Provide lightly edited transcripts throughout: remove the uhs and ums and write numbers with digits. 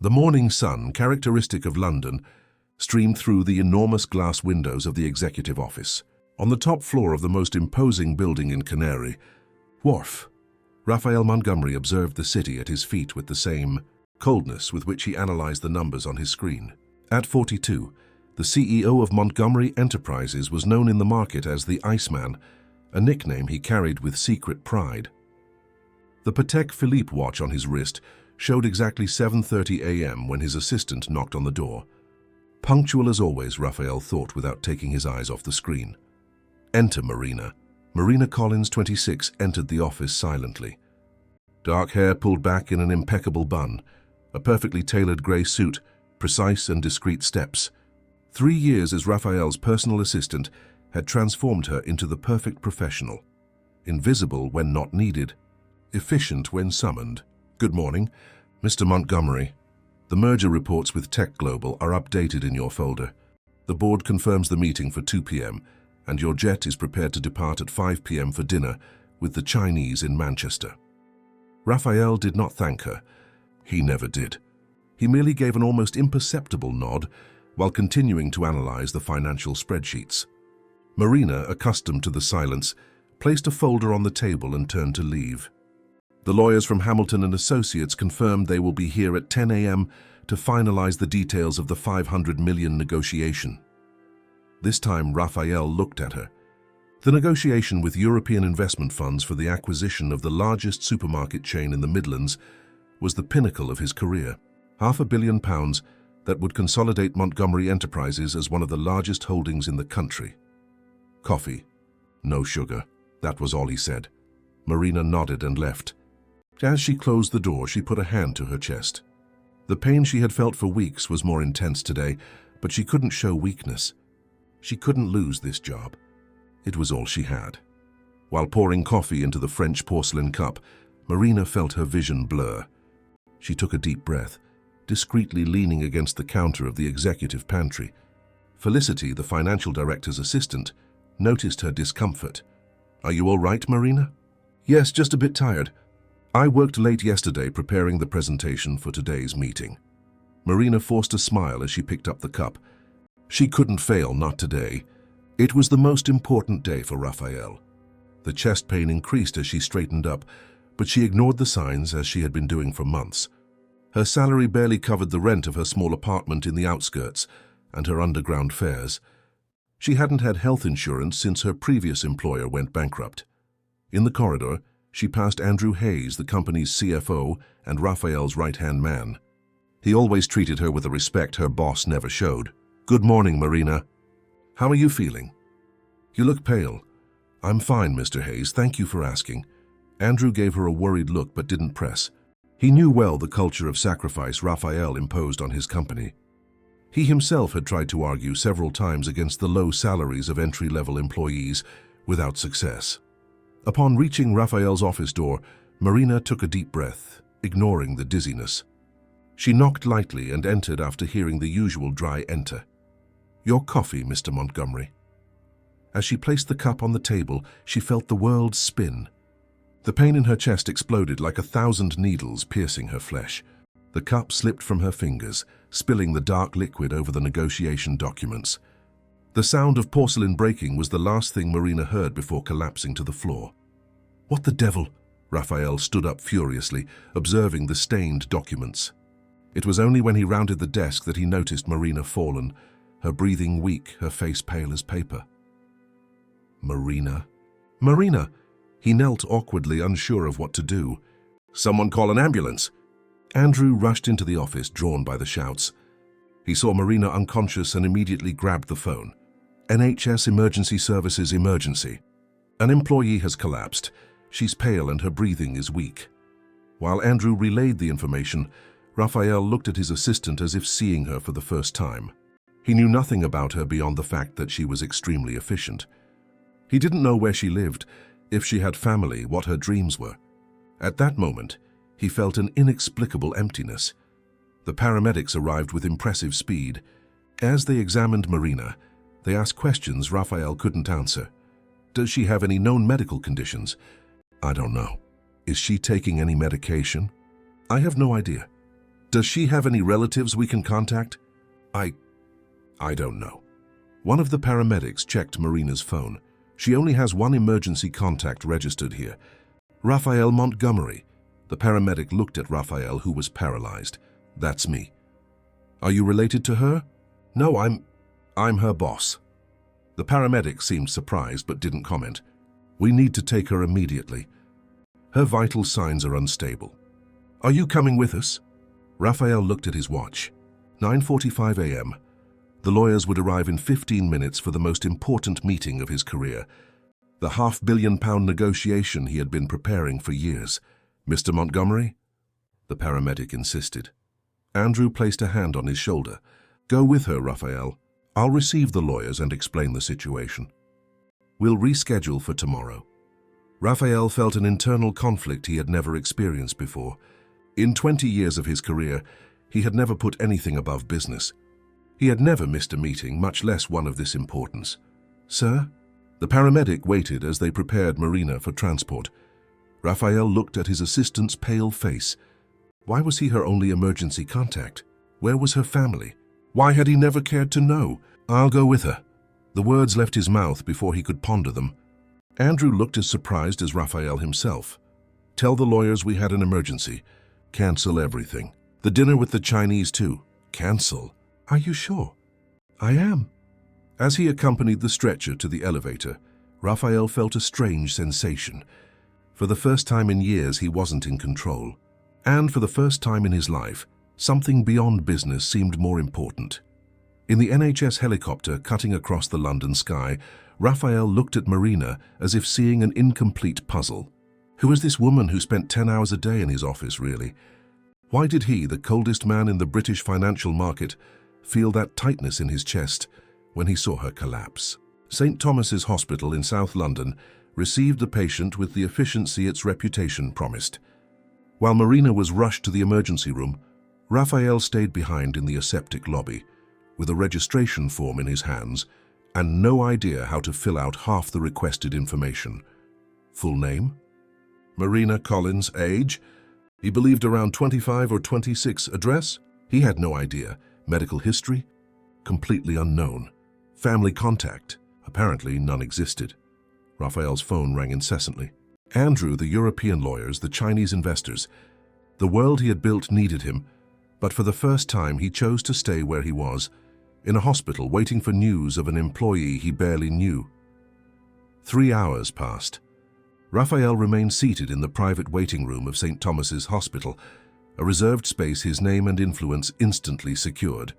The morning sun, characteristic of London, streamed through the enormous glass windows of the executive office. On the top floor of the most imposing building in Canary Wharf, Raphael Montgomery observed the city at his feet with the same coldness with which he analyzed the numbers on his screen. At 42, the CEO of Montgomery Enterprises was known in the market as the Iceman, a nickname he carried with secret pride. The Patek Philippe watch on his wrist showed exactly 7:30 a.m. when his assistant knocked on the door. Punctual as always, Raphael thought without taking his eyes off the screen. Enter Marina. Marina Collins, 26, entered the office silently. Dark hair pulled back in an impeccable bun, a perfectly tailored grey suit, precise and discreet steps. 3 years as Raphael's personal assistant had transformed her into the perfect professional. Invisible when not needed, efficient when summoned. Good morning, Mr. Montgomery. The merger reports with Tech Global are updated in your folder. The board confirms the meeting for 2 p.m. and your jet is prepared to depart at 5 p.m. for dinner with the Chinese in Manchester. Raphael did not thank her. He never did. He merely gave an almost imperceptible nod while continuing to analyze the financial spreadsheets. Marina, accustomed to the silence, placed a folder on the table and turned to leave. The lawyers from Hamilton & Associates confirmed they will be here at 10 a.m. to finalize the details of the $500 million negotiation. This time, Raphael looked at her. The negotiation with European investment funds for the acquisition of the largest supermarket chain in the Midlands was the pinnacle of his career. £500 million that would consolidate Montgomery Enterprises as one of the largest holdings in the country. Coffee. No sugar. That was all he said. Marina nodded and left. As she closed the door, she put a hand to her chest. The pain she had felt for weeks was more intense today, but she couldn't show weakness. She couldn't lose this job. It was all she had. While pouring coffee into the French porcelain cup, Marina felt her vision blur. She took a deep breath, discreetly leaning against the counter of the executive pantry. Felicity, the financial director's assistant, noticed her discomfort. "Are you all right, Marina?" "Yes, just a bit tired. I worked late yesterday preparing the presentation for today's meeting." Marina forced a smile as she picked up the cup. She couldn't fail, not today. It was the most important day for Raphael. The chest pain increased as she straightened up, but she ignored the signs as she had been doing for months. Her salary barely covered the rent of her small apartment in the outskirts and her underground fares. She hadn't had health insurance since her previous employer went bankrupt. In the corridor, she passed Andrew Hayes, the company's CFO and Raphael's right-hand man. He always treated her with a respect her boss never showed. "Good morning, Marina. How are you feeling?" "You look pale." "I'm fine, Mr. Hayes. Thank you for asking." Andrew gave her a worried look but didn't press. He knew well the culture of sacrifice Raphael imposed on his company. He himself had tried to argue several times against the low salaries of entry-level employees without success. Upon reaching Raphael's office door, Marina took a deep breath, ignoring the dizziness. She knocked lightly and entered after hearing the usual dry enter. "Your coffee, Mr. Montgomery." As she placed the cup on the table, she felt the world spin. The pain in her chest exploded like 1,000 needles piercing her flesh. The cup slipped from her fingers, spilling the dark liquid over the negotiation documents. The sound of porcelain breaking was the last thing Marina heard before collapsing to the floor. "What the devil?" Raphael stood up furiously, observing the stained documents. It was only when he rounded the desk that he noticed Marina fallen, her breathing weak, her face pale as paper. "Marina? Marina!" He knelt awkwardly, unsure of what to do. "Someone call an ambulance!" Andrew rushed into the office, drawn by the shouts. He saw Marina unconscious and immediately grabbed the phone. "NHS Emergency Services emergency. An employee has collapsed. She's pale and her breathing is weak." While Andrew relayed the information, Raphael looked at his assistant as if seeing her for the first time. He knew nothing about her beyond the fact that she was extremely efficient. He didn't know where she lived, if she had family, what her dreams were. At that moment, he felt an inexplicable emptiness. The paramedics arrived with impressive speed. As they examined Marina, they asked questions Raphael couldn't answer. "Does she have any known medical conditions?" "I don't know." "Is she taking any medication?" "I have no idea." Does she have any relatives we can contact? I don't know. One of the paramedics checked Marina's phone. She only has one emergency contact registered here. Raphael Montgomery. The paramedic looked at Raphael, who was paralyzed. That's me. Are you related to her? No, I'm her boss. The paramedic seemed surprised but didn't comment. We need to take her immediately. Her vital signs are unstable. Are you coming with us? Raphael looked at his watch. 9:45 a.m. The lawyers would arrive in 15 minutes for the most important meeting of his career. The £500 million negotiation he had been preparing for years. Mr. Montgomery? The paramedic insisted. Andrew placed a hand on his shoulder. Go with her, Raphael. I'll receive the lawyers and explain the situation. We'll reschedule for tomorrow. Raphael felt an internal conflict he had never experienced before. In 20 years of his career, he had never put anything above business. He had never missed a meeting, much less one of this importance. Sir? The paramedic waited as they prepared Marina for transport. Raphael looked at his assistant's pale face. Why was he her only emergency contact? Where was her family? Why had he never cared to know? I'll go with her. The words left his mouth before he could ponder them. Andrew looked as surprised as Raphael himself. Tell the lawyers we had an emergency. Cancel everything. The dinner with the Chinese too. Cancel. Are you sure? I am. As he accompanied the stretcher to the elevator, Raphael felt a strange sensation. For the first time in years, he wasn't in control. And for the first time in his life, something beyond business seemed more important. In the NHS helicopter cutting across the London sky, Raphael looked at Marina as if seeing an incomplete puzzle. Who was this woman who spent 10 hours a day in his office, really? Why did he, the coldest man in the British financial market, feel that tightness in his chest when he saw her collapse? St. Thomas's Hospital in South London received the patient with the efficiency its reputation promised. While Marina was rushed to the emergency room, Raphael stayed behind in the aseptic lobby, with a registration form in his hands and no idea how to fill out half the requested information. Full name? Marina Collins. Age? He believed around 25 or 26. Address? He had no idea. Medical history? Completely unknown. Family contact? Apparently none existed. Raphael's phone rang incessantly. Andrew, the European lawyers, the Chinese investors. The world he had built needed him, but for the first time he chose to stay where he was, in a hospital waiting for news of an employee he barely knew. 3 hours passed. Raphael remained seated in the private waiting room of St. Thomas's Hospital, a reserved space his name and influence instantly secured.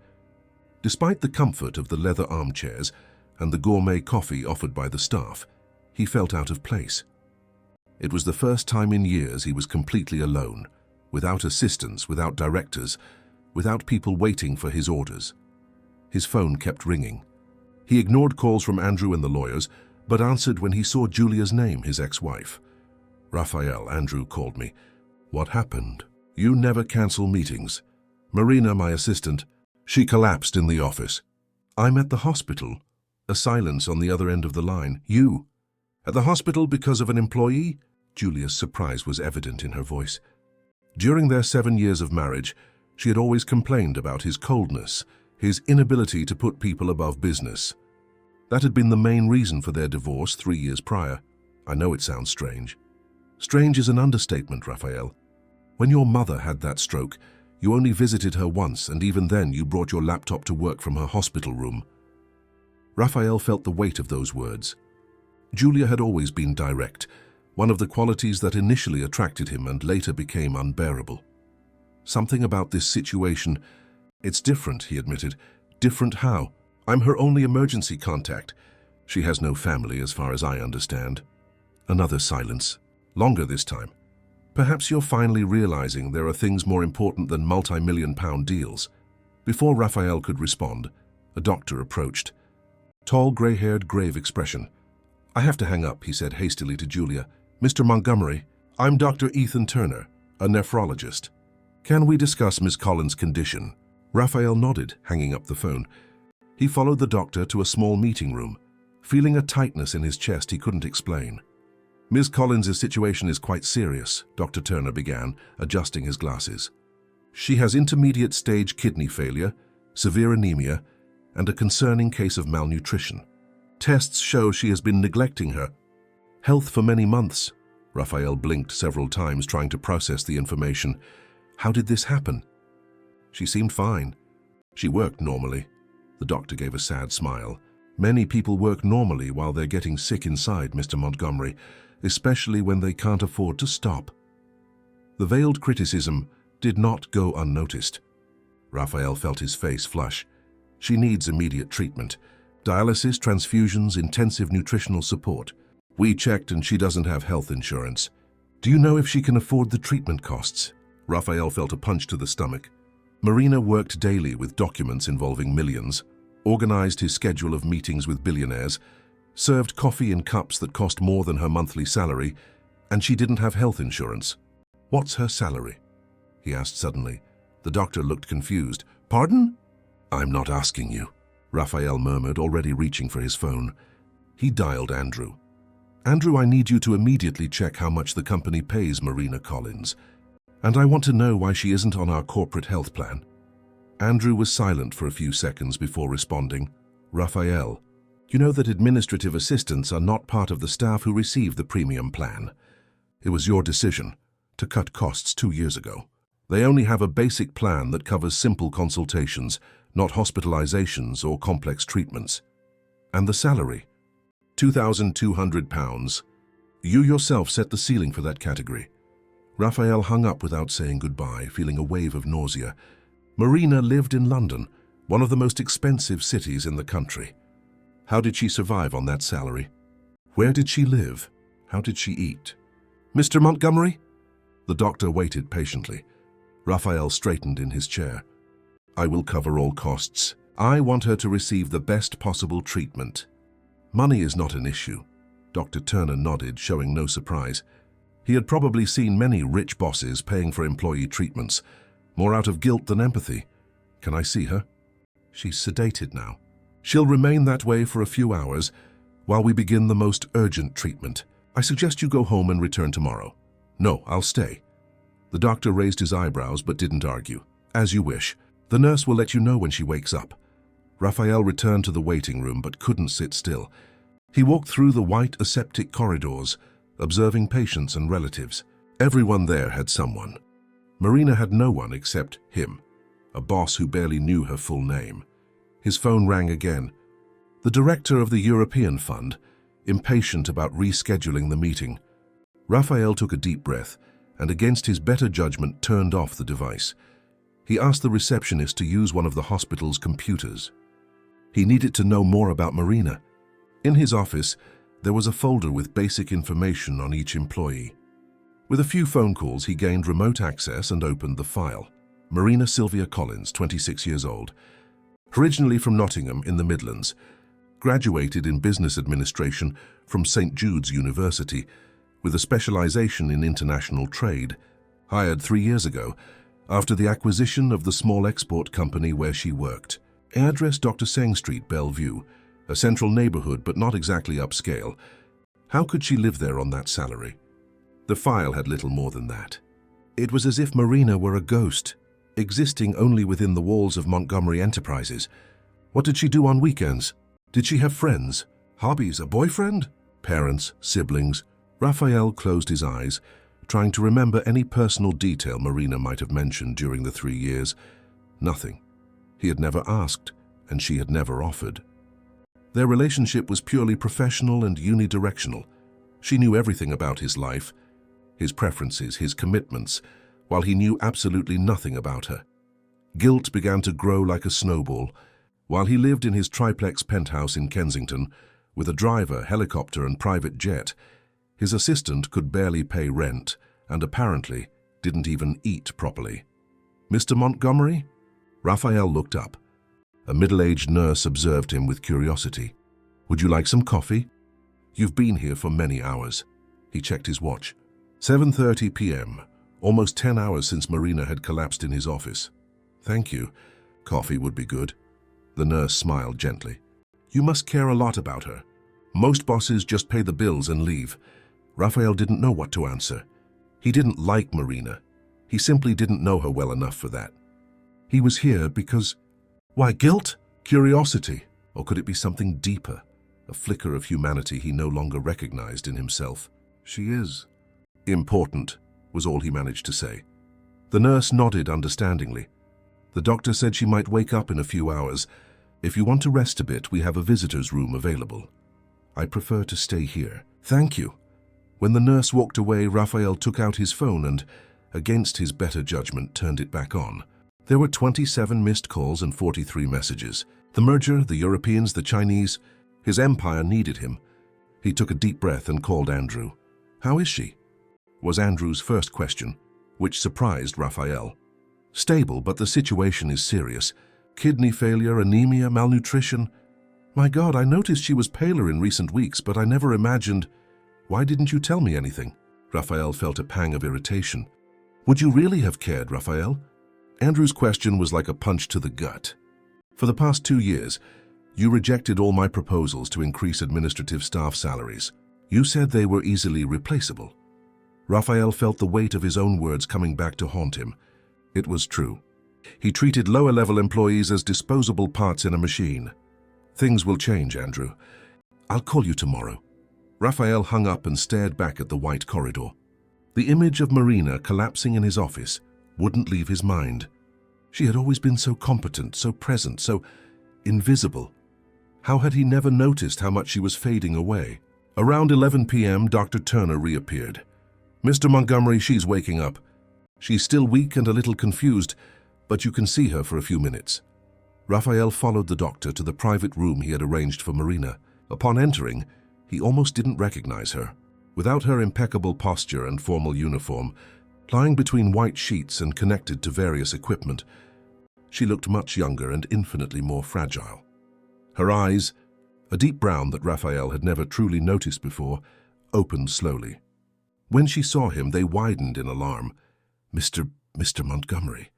Despite the comfort of the leather armchairs and the gourmet coffee offered by the staff, he felt out of place. It was the first time in years he was completely alone, without assistants, without directors, without people waiting for his orders. His phone kept ringing. He ignored calls from Andrew and the lawyers, but answered when he saw Julia's name, his ex-wife. Raphael, Andrew called me. What happened? You never cancel meetings. Marina, my assistant, she collapsed in the office. I'm at the hospital. A silence on the other end of the line. You? At the hospital because of an employee? Julia's surprise was evident in her voice. During their 7 years of marriage, she had always complained about his coldness, his inability to put people above business. That had been the main reason for their divorce 3 years prior. I know it sounds strange. Strange is an understatement, Raphael. When your mother had that stroke, you only visited her once, and even then you brought your laptop to work from her hospital room. Raphael felt the weight of those words. Julia had always been direct, one of the qualities that initially attracted him and later became unbearable. Something about this situation, it's different, he admitted. Different how? I'm her only emergency contact. She has no family as far as I understand. Another silence, longer this time. Perhaps you're finally realizing there are things more important than multi-million-pound deals. Before Raphael could respond, a doctor approached. Tall, gray-haired, grave expression. I have to hang up, he said hastily to Julia. Mr. Montgomery, I'm Dr. Ethan Turner, a nephrologist. Can we discuss Miss Collins' condition? Raphael nodded, hanging up the phone. He followed the doctor to a small meeting room, feeling a tightness in his chest he couldn't explain. Miss Collins' situation is quite serious, Dr. Turner began, adjusting his glasses. She has intermediate-stage kidney failure, severe anemia, and a concerning case of malnutrition. Tests show she has been neglecting her health for many months. Raphael blinked several times, trying to process the information. How did this happen? She seemed fine. She worked normally. The doctor gave a sad smile. Many people work normally while they're getting sick inside, Mr. Montgomery, especially when they can't afford to stop. The veiled criticism did not go unnoticed. Raphael felt his face flush. She needs immediate treatment. Dialysis, transfusions, intensive nutritional support. We checked and she doesn't have health insurance. Do you know if she can afford the treatment costs? Raphael felt a punch to the stomach. Marina worked daily with documents involving millions, organized his schedule of meetings with billionaires, served coffee in cups that cost more than her monthly salary, and she didn't have health insurance. What's her salary? He asked suddenly. The doctor looked confused. Pardon? I'm not asking you, Raphael murmured, already reaching for his phone. He dialed Andrew. Andrew, I need you to immediately check how much the company pays Marina Collins. And I want to know why she isn't on our corporate health plan. Andrew was silent for a few seconds before responding. Raphael, you know that administrative assistants are not part of the staff who receive the premium plan. It was your decision to cut costs 2 years ago. They only have a basic plan that covers simple consultations, not hospitalizations or complex treatments. And the salary? £2,200. You yourself set the ceiling for that category. Raphael hung up without saying goodbye, feeling a wave of nausea. Marina lived in London, one of the most expensive cities in the country. How did she survive on that salary? Where did she live? How did she eat? Mr. Montgomery? The doctor waited patiently. Raphael straightened in his chair. I will cover all costs. I want her to receive the best possible treatment. Money is not an issue. Dr. Turner nodded, showing no surprise. He had probably seen many rich bosses paying for employee treatments, more out of guilt than empathy. Can I see her? She's sedated now. She'll remain that way for a few hours while we begin the most urgent treatment. I suggest you go home and return tomorrow. No, I'll stay. The doctor raised his eyebrows but didn't argue. As you wish. The nurse will let you know when she wakes up. Raphael returned to the waiting room but couldn't sit still. He walked through the white aseptic corridors, observing patients and relatives. Everyone there had someone. Marina had no one except him, a boss who barely knew her full name. His phone rang again. The director of the European Fund, impatient about rescheduling the meeting. Raphael took a deep breath and, against his better judgment, turned off the device. He asked the receptionist to use one of the hospital's computers. He needed to know more about Marina. In his office, there was a folder with basic information on each employee. With a few phone calls, he gained remote access and opened the file. Marina Sylvia Collins, 26 years old. Originally from Nottingham in the Midlands. Graduated in business administration from St. Jude's University, with a specialization in international trade. Hired 3 years ago, after the acquisition of the small export company where she worked. Address Dr. Seng Street, Bellevue, a central neighborhood but not exactly upscale. How could she live there on that salary? The file had little more than that. It was as if Marina were a ghost, existing only within the walls of Montgomery Enterprises. What did she do on weekends? Did she have friends? Hobbies? A boyfriend? Parents? Siblings? Raphael closed his eyes, trying to remember any personal detail Marina might have mentioned during the 3 years. Nothing. He had never asked, and she had never offered. Their relationship was purely professional and unidirectional. She knew everything about his life, his preferences, his commitments, while he knew absolutely nothing about her. Guilt began to grow like a snowball. While he lived in his triplex penthouse in Kensington, with a driver, helicopter and private jet, his assistant could barely pay rent and apparently didn't even eat properly. Mr. Montgomery? Raphael looked up. A middle-aged nurse observed him with curiosity. Would you like some coffee? You've been here for many hours. He checked his watch. 7:30 p.m., almost 10 hours since Marina had collapsed in his office. Thank you. Coffee would be good. The nurse smiled gently. You must care a lot about her. Most bosses just pay the bills and leave. Raphael didn't know what to answer. He didn't like Marina. He simply didn't know her well enough for that. He was here because, why, guilt? Curiosity? Or could it be something deeper? A flicker of humanity he no longer recognized in himself. She is important, was all he managed to say. The nurse nodded understandingly. The doctor said she might wake up in a few hours. If you want to rest a bit, we have a visitor's room available. I prefer to stay here. Thank you. When the nurse walked away, Raphael took out his phone and, against his better judgment, turned it back on. There were 27 missed calls and 43 messages. The merger, the Europeans, the Chinese, his empire needed him. He took a deep breath and called Andrew. How is she? Was Andrew's first question, which surprised Raphael. Stable, but the situation is serious. Kidney failure, anemia, malnutrition. My God, I noticed she was paler in recent weeks, but I never imagined. Why didn't you tell me anything? Raphael felt a pang of irritation. Would you really have cared, Raphael? Andrew's question was like a punch to the gut. For the past 2 years, you rejected all my proposals to increase administrative staff salaries. You said they were easily replaceable. Raphael felt the weight of his own words coming back to haunt him. It was true. He treated lower-level employees as disposable parts in a machine. Things will change, Andrew. I'll call you tomorrow. Raphael hung up and stared back at the white corridor. The image of Marina collapsing in his office wouldn't leave his mind. She had always been so competent, so present, so invisible. How had he never noticed how much she was fading away? Around 11 p.m., Dr. Turner reappeared. Mr. Montgomery, she's waking up. She's still weak and a little confused, but you can see her for a few minutes. Raphael followed the doctor to the private room he had arranged for Marina. Upon entering, he almost didn't recognize her. Without her impeccable posture and formal uniform, lying between white sheets and connected to various equipment, she looked much younger and infinitely more fragile. Her eyes, a deep brown that Raphael had never truly noticed before, opened slowly. When she saw him, they widened in alarm. Mr. Montgomery.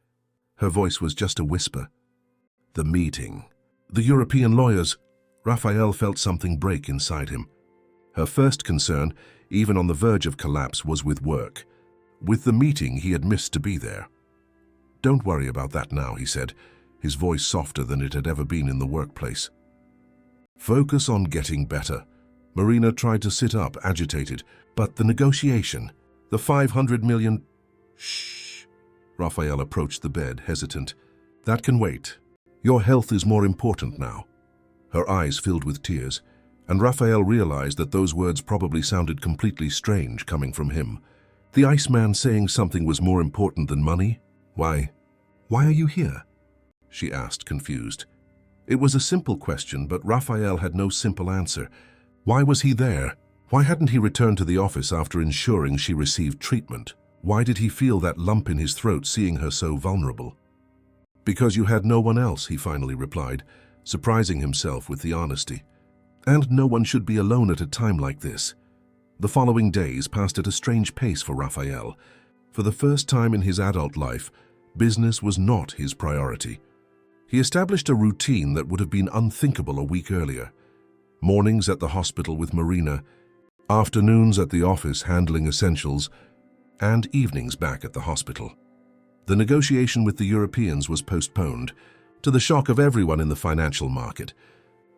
Her voice was just a whisper. The meeting. The European lawyers. Raphael felt something break inside him. Her first concern, even on the verge of collapse, was with work. With the meeting, he had missed to be there. Don't worry about that now, he said, his voice softer than it had ever been in the workplace. Focus on getting better. Marina tried to sit up, agitated. But the negotiation, the 500 million... Shh. Raphael approached the bed, hesitant. That can wait. Your health is more important now. Her eyes filled with tears, and Raphael realized that those words probably sounded completely strange coming from him. The Iceman saying something was more important than money? Why are you here? She asked, confused. It was a simple question, but Raphael had no simple answer. Why was he there? Why hadn't he returned to the office after ensuring she received treatment? Why did he feel that lump in his throat seeing her so vulnerable? Because you had no one else, he finally replied, surprising himself with the honesty. And no one should be alone at a time like this. The following days passed at a strange pace for Raphael. For the first time in his adult life, business was not his priority. He established a routine that would have been unthinkable a week earlier. Mornings at the hospital with Marina, afternoons at the office handling essentials, and evenings back at the hospital. The negotiation with the Europeans was postponed, to the shock of everyone in the financial market.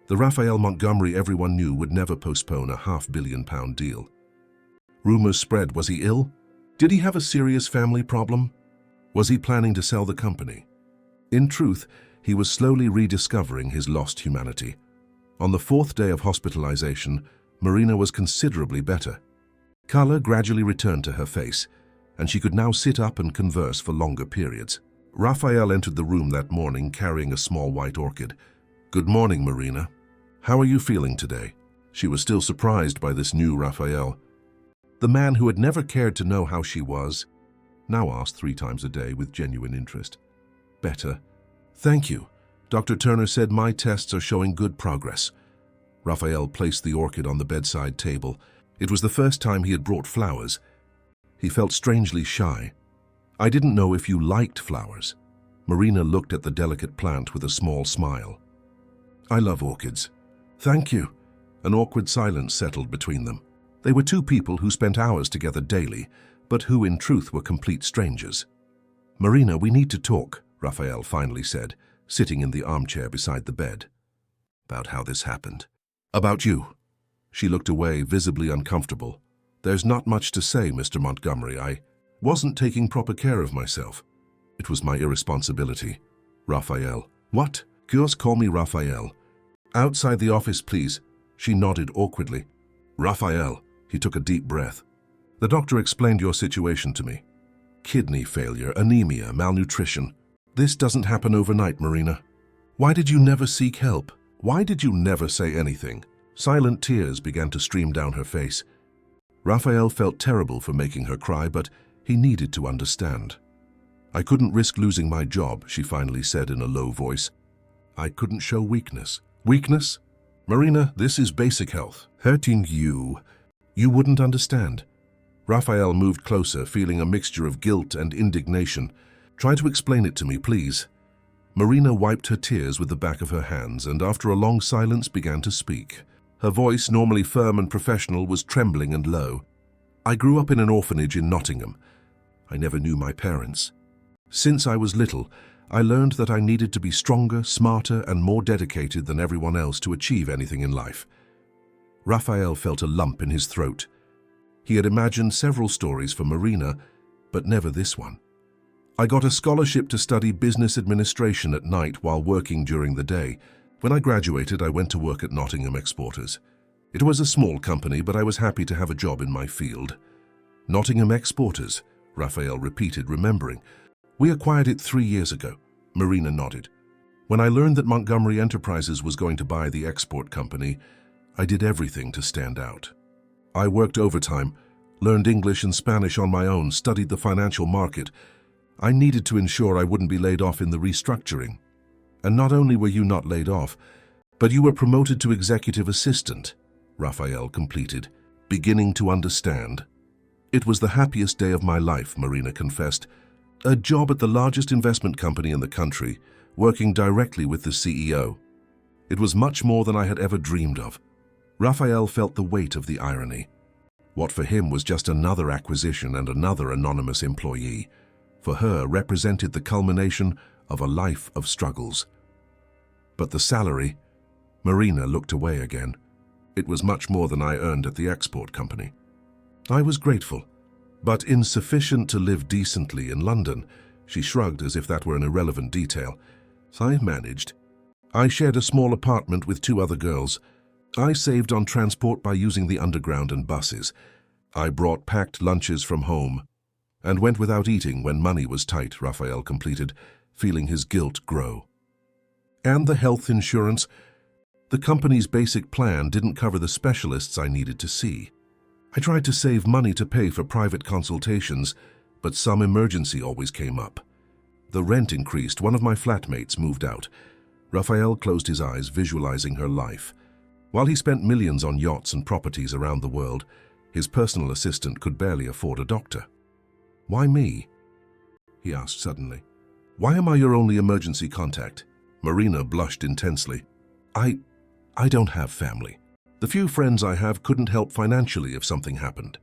The Raphael Montgomery everyone knew would never postpone a £500 million deal. Rumors spread. Was he ill? Did he have a serious family problem? Was he planning to sell the company? In truth, he was slowly rediscovering his lost humanity. On the 4th day of hospitalization, Marina was considerably better. Color gradually returned to her face, and she could now sit up and converse for longer periods. Raphael entered the room that morning carrying a small white orchid. Good morning, Marina. How are you feeling today? She was still surprised by this new Raphael. The man who had never cared to know how she was, now asked 3 times a day with genuine interest. Better. Thank you. Dr. Turner said my tests are showing good progress. Raphael placed the orchid on the bedside table. It was the first time he had brought flowers. He felt strangely shy. I didn't know if you liked flowers. Marina looked at the delicate plant with a small smile. I love orchids. Thank you. An awkward silence settled between them. They were 2 people who spent hours together daily, but who in truth were complete strangers. "Marina, we need to talk," Raphael finally said, sitting in the armchair beside the bed. "About how this happened." "About you." She looked away, visibly uncomfortable. "There's not much to say, Mr. Montgomery. I wasn't taking proper care of myself. It was my irresponsibility." "Raphael." "What?" "Just call me Raphael." "Outside the office, please." She nodded awkwardly. "Raphael." He took a deep breath. "The doctor explained your situation to me. Kidney failure, anemia, malnutrition. This doesn't happen overnight, Marina. Why did you never seek help? Why did you never say anything?" Silent tears began to stream down her face. Raphael felt terrible for making her cry, but he needed to understand. "I couldn't risk losing my job," she finally said in a low voice. "I couldn't show weakness." "Weakness? Marina, this is basic health. Hurting you wouldn't understand." Raphael moved closer, feeling a mixture of guilt and indignation. "Try to explain it to me, please." Marina wiped her tears with the back of her hands and after a long silence began to speak. Her voice, normally firm and professional, was trembling and low. "I grew up in an orphanage in Nottingham. I never knew my parents. Since I was little, I learned that I needed to be stronger, smarter, and more dedicated than everyone else to achieve anything in life." Raphael felt a lump in his throat. He had imagined several stories for Marina, but never this one. "I got a scholarship to study business administration at night while working during the day. When I graduated, I went to work at Nottingham Exporters. It was a small company, but I was happy to have a job in my field." "Nottingham Exporters," Raphael repeated, remembering. "We acquired it 3 years ago." Marina nodded. "When I learned that Montgomery Enterprises was going to buy the export company, I did everything to stand out. I worked overtime, learned English and Spanish on my own, studied the financial market. I needed to ensure I wouldn't be laid off in the restructuring. And not only were you not laid off, but you were promoted to executive assistant," Raphael completed, beginning to understand. "It was the happiest day of my life," Marina confessed. "A job at the largest investment company in the country, working directly with the CEO. It was much more than I had ever dreamed of." Raphael felt the weight of the irony. What for him was just another acquisition and another anonymous employee, for her represented the culmination of a life of struggles. "But the salary," Marina looked away again. "It was much more than I earned at the export company. I was grateful, but insufficient to live decently in London." She shrugged as if that were an irrelevant detail. "I managed. I shared a small apartment with 2 other girls. I saved on transport by using the underground and buses. I brought packed lunches from home and went without eating when money was tight," Raphael completed, feeling his guilt grow. "And the health insurance. The company's basic plan didn't cover the specialists I needed to see. I tried to save money to pay for private consultations, but some emergency always came up. The rent increased, one of my flatmates moved out." Raphael closed his eyes, visualizing her life. While he spent millions on yachts and properties around the world, his personal assistant could barely afford a doctor. "Why me?" he asked suddenly. "Why am I your only emergency contact?" Marina blushed intensely. I don't have family. The few friends I have couldn't help financially if something happened.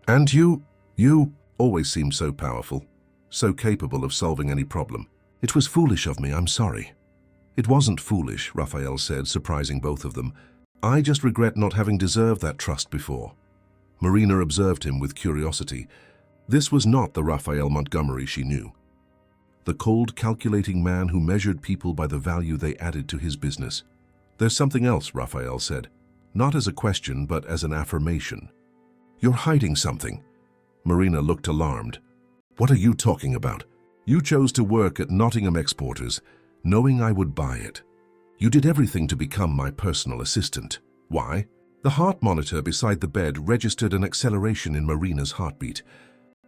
And you always seemed so powerful, so capable of solving any problem. It was foolish of me, I'm sorry." "It wasn't foolish," Raphael said, surprising both of them. "I just regret not having deserved that trust before." Marina observed him with curiosity. This was not the Raphael Montgomery she knew. The cold, calculating man who measured people by the value they added to his business. "There's something else," Raphael said, not as a question but as an affirmation. "You're hiding something." Marina looked alarmed. "What are you talking about? You chose to work at Nottingham Exporters, knowing I would buy it. You did everything to become my personal assistant. Why?" The heart monitor beside the bed registered an acceleration in Marina's heartbeat.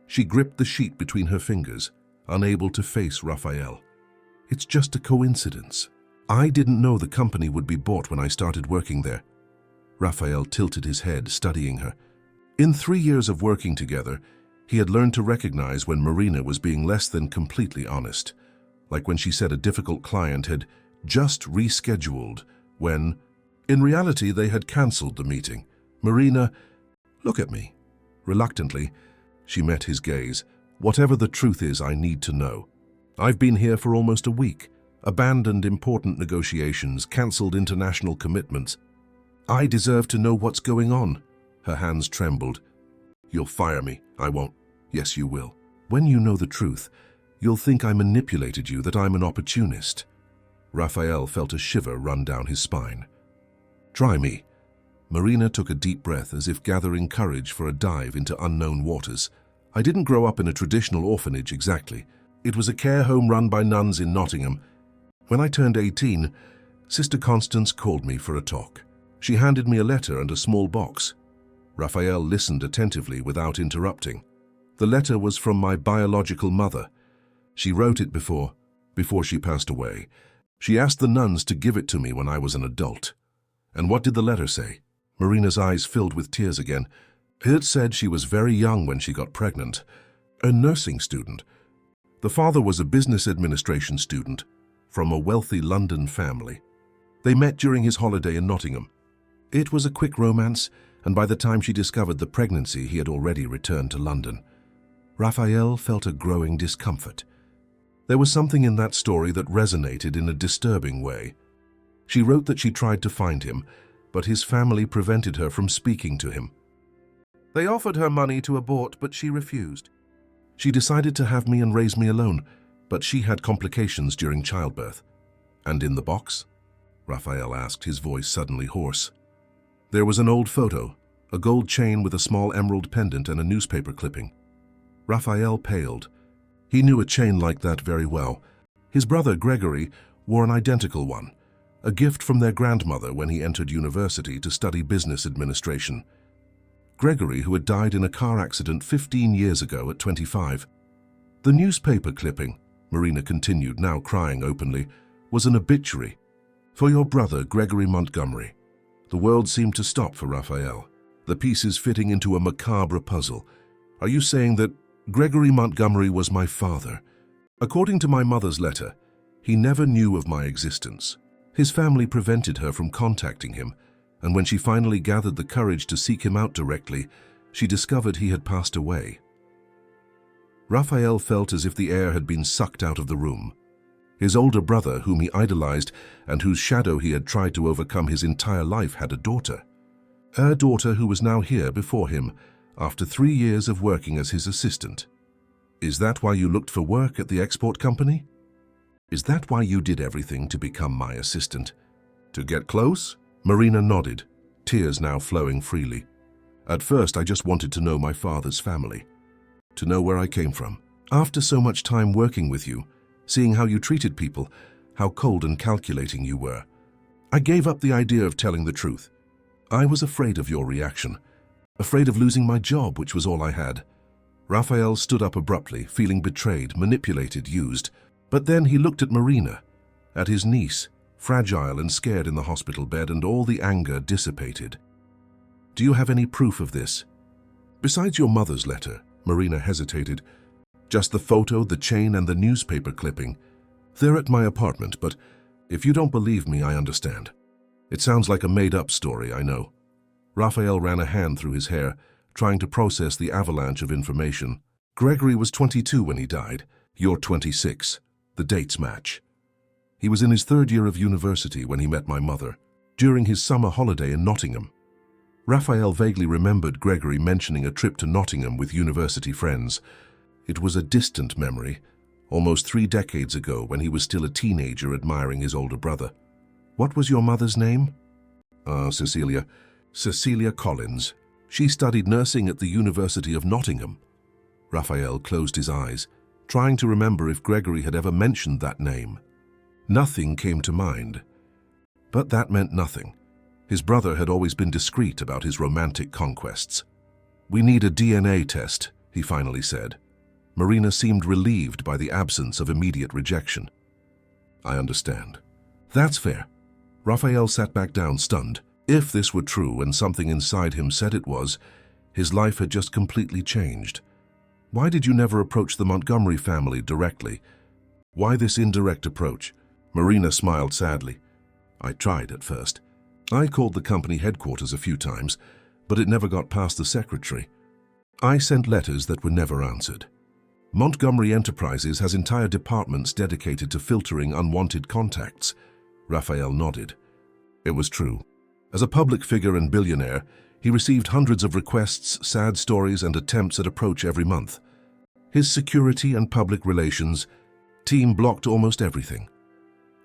She gripped the sheet between her fingers, unable to face Raphael. "It's just a coincidence. I didn't know the company would be bought when I started working there." Raphael tilted his head, studying her. In 3 years of working together, he had learned to recognize when Marina was being less than completely honest, like when she said a difficult client had just rescheduled, when, in reality, they had cancelled the meeting. "Marina, look at me." Reluctantly, she met his gaze. Whatever the truth is, I need to know. I've been here for almost a week, abandoned important negotiations, cancelled international commitments. I deserve to know what's going on." Her hands trembled. "You'll fire me." "I won't." "Yes, you will. When you know the truth, you'll think I manipulated you, that I'm an opportunist." Raphael felt a shiver run down his spine. "Try me." Marina took a deep breath as if gathering courage for a dive into unknown waters. "I didn't grow up in a traditional orphanage exactly. It was a care home run by nuns in Nottingham. When I turned 18, Sister Constance called me for a talk. She handed me a letter and a small box." Raphael listened attentively without interrupting. "The letter was from my biological mother. She wrote it before she passed away. She asked the nuns to give it to me when I was an adult." "And what did the letter say?" Marina's eyes filled with tears again. "It said she was very young when she got pregnant. A nursing student. The father was a business administration student from a wealthy London family. They met during his holiday in Nottingham. It was a quick romance, and by the time she discovered the pregnancy, he had already returned to London." Raphael felt a growing discomfort. There was something in that story that resonated in a disturbing way. She wrote that she tried to find him, but his family prevented her from speaking to him. They offered her money to abort, but she refused. She decided to have me and raise me alone, but she had complications during childbirth. "And in the box?" Raphael asked, his voice suddenly hoarse. "There was an old photo, a gold chain with a small emerald pendant and a newspaper clipping." Raphael paled. He knew a chain like that very well. His brother Gregory wore an identical one, a gift from their grandmother when he entered university to study business administration. Gregory, who had died in a car accident 15 years ago at 25. "The newspaper clipping," Marina continued, now crying openly, "was an obituary for your brother Gregory Montgomery." The world seemed to stop for Raphael, the pieces fitting into a macabre puzzle. "Are you saying that Gregory Montgomery was my father? According to my mother's letter, he never knew of my existence. His family prevented her from contacting him, and when she finally gathered the courage to seek him out directly, she discovered he had passed away." Raphael felt as if the air had been sucked out of the room. His older brother, whom he idolized and whose shadow he had tried to overcome his entire life, had a daughter. A daughter who was now here before him, after 3 years of working as his assistant. "Is that why you looked for work at the export company? Is that why you did everything to become my assistant? To get close?" Marina nodded, tears now flowing freely. "At first, I just wanted to know my father's family, to know where I came from. After so much time working with you, seeing how you treated people, how cold and calculating you were, I gave up the idea of telling the truth. I was afraid of your reaction, afraid of losing my job, which was all I had." Raphael stood up abruptly, feeling betrayed, manipulated, used. But then he looked at Marina, at his niece, fragile and scared in the hospital bed, and all the anger dissipated. "Do you have any proof of this?" "Besides your mother's letter," Marina hesitated. "Just the photo, the chain, and the newspaper clipping. They're at my apartment, but if you don't believe me, I understand. It sounds like a made-up story, I know." Raphael ran a hand through his hair, trying to process the avalanche of information. "Gregory was 22 when he died. You're 26. The dates match. He was in his 3rd year of university when he met my mother, during his summer holiday in Nottingham." Raphael vaguely remembered Gregory mentioning a trip to Nottingham with university friends. It was a distant memory, almost 3 decades ago when he was still a teenager admiring his older brother. "What was your mother's name?" Cecilia. Cecilia Collins. She studied nursing at the University of Nottingham." Raphael closed his eyes, trying to remember if Gregory had ever mentioned that name. Nothing came to mind. But that meant nothing. His brother had always been discreet about his romantic conquests. "We need a DNA test," he finally said. Marina seemed relieved by the absence of immediate rejection. "I understand." "That's fair." Raphael sat back down, stunned. If this were true, and something inside him said it was, his life had just completely changed. "Why did you never approach the Montgomery family directly? Why this indirect approach?" Marina smiled sadly. "I tried at first. I called the company headquarters a few times, but it never got past the secretary. I sent letters that were never answered. Montgomery Enterprises has entire departments dedicated to filtering unwanted contacts. Raphael nodded. It was true. As a public figure and billionaire, he received hundreds of requests, sad stories, and attempts at approach every month. His security and public relations team blocked almost everything.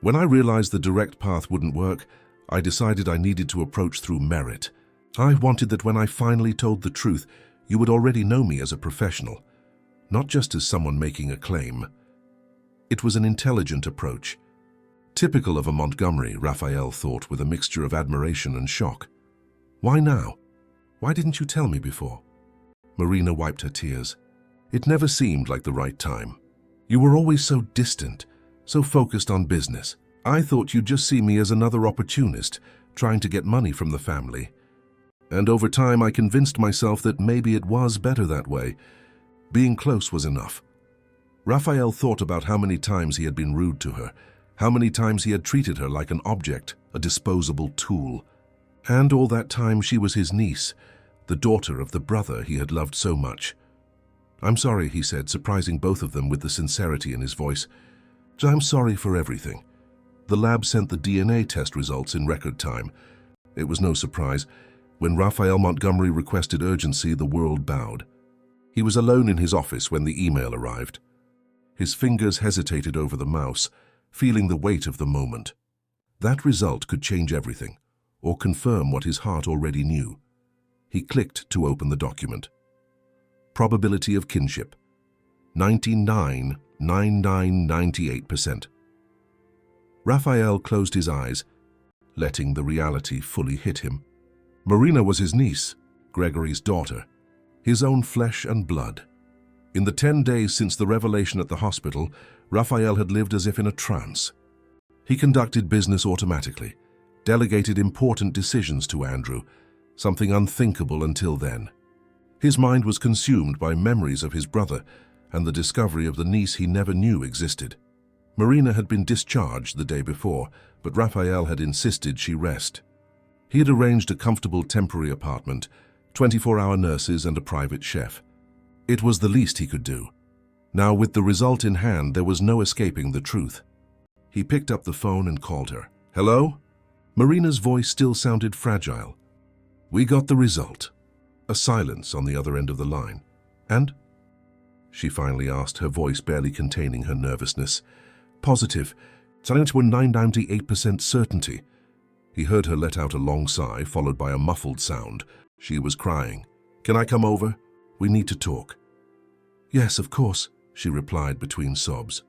When I realized the direct path wouldn't work, I decided I needed to approach through merit. I wanted that when I finally told the truth, you would already know me as a professional, not just as someone making a claim. It was an intelligent approach. Typical of a Montgomery, Raphael thought with a mixture of admiration and shock. Why now? Why didn't you tell me before? Marina wiped her tears. It never seemed like the right time. You were always so distant, so focused on business. I thought you'd just see me as another opportunist, trying to get money from the family. And over time I convinced myself that maybe it was better that way. Being close was enough. Raphael thought about how many times he had been rude to her, how many times he had treated her like an object, a disposable tool. And all that time she was his niece, the daughter of the brother he had loved so much. I'm sorry, he said, surprising both of them with the sincerity in his voice. I'm sorry for everything. The lab sent the DNA test results in record time. It was no surprise. When Raphael Montgomery requested urgency, the world bowed. He was alone in his office when the email arrived. His fingers hesitated over the mouse, feeling the weight of the moment. That result could change everything, or confirm what his heart already knew. He clicked to open the document. Probability of kinship, 99.9998%. Raphael closed his eyes, letting the reality fully hit him. Marina was his niece, Gregory's daughter, his own flesh and blood. In the 10 days since the revelation at the hospital, Raphael had lived as if in a trance. He conducted business automatically, delegated important decisions to Andrew, something unthinkable until then. His mind was consumed by memories of his brother and the discovery of the niece he never knew existed. Marina had been discharged the day before, but Raphael had insisted she rest. He had arranged a comfortable temporary apartment, 24-hour nurses and a private chef. It was the least he could do. Now, with the result in hand, there was no escaping the truth. He picked up the phone and called her. Hello? Marina's voice still sounded fragile. We got the result. A silence on the other end of the line. And? She finally asked, her voice barely containing her nervousness. Positive. Something to a 98% certainty. He heard her let out a long sigh, followed by a muffled sound. She was crying. Can I come over? We need to talk. Yes, of course, she replied between sobs.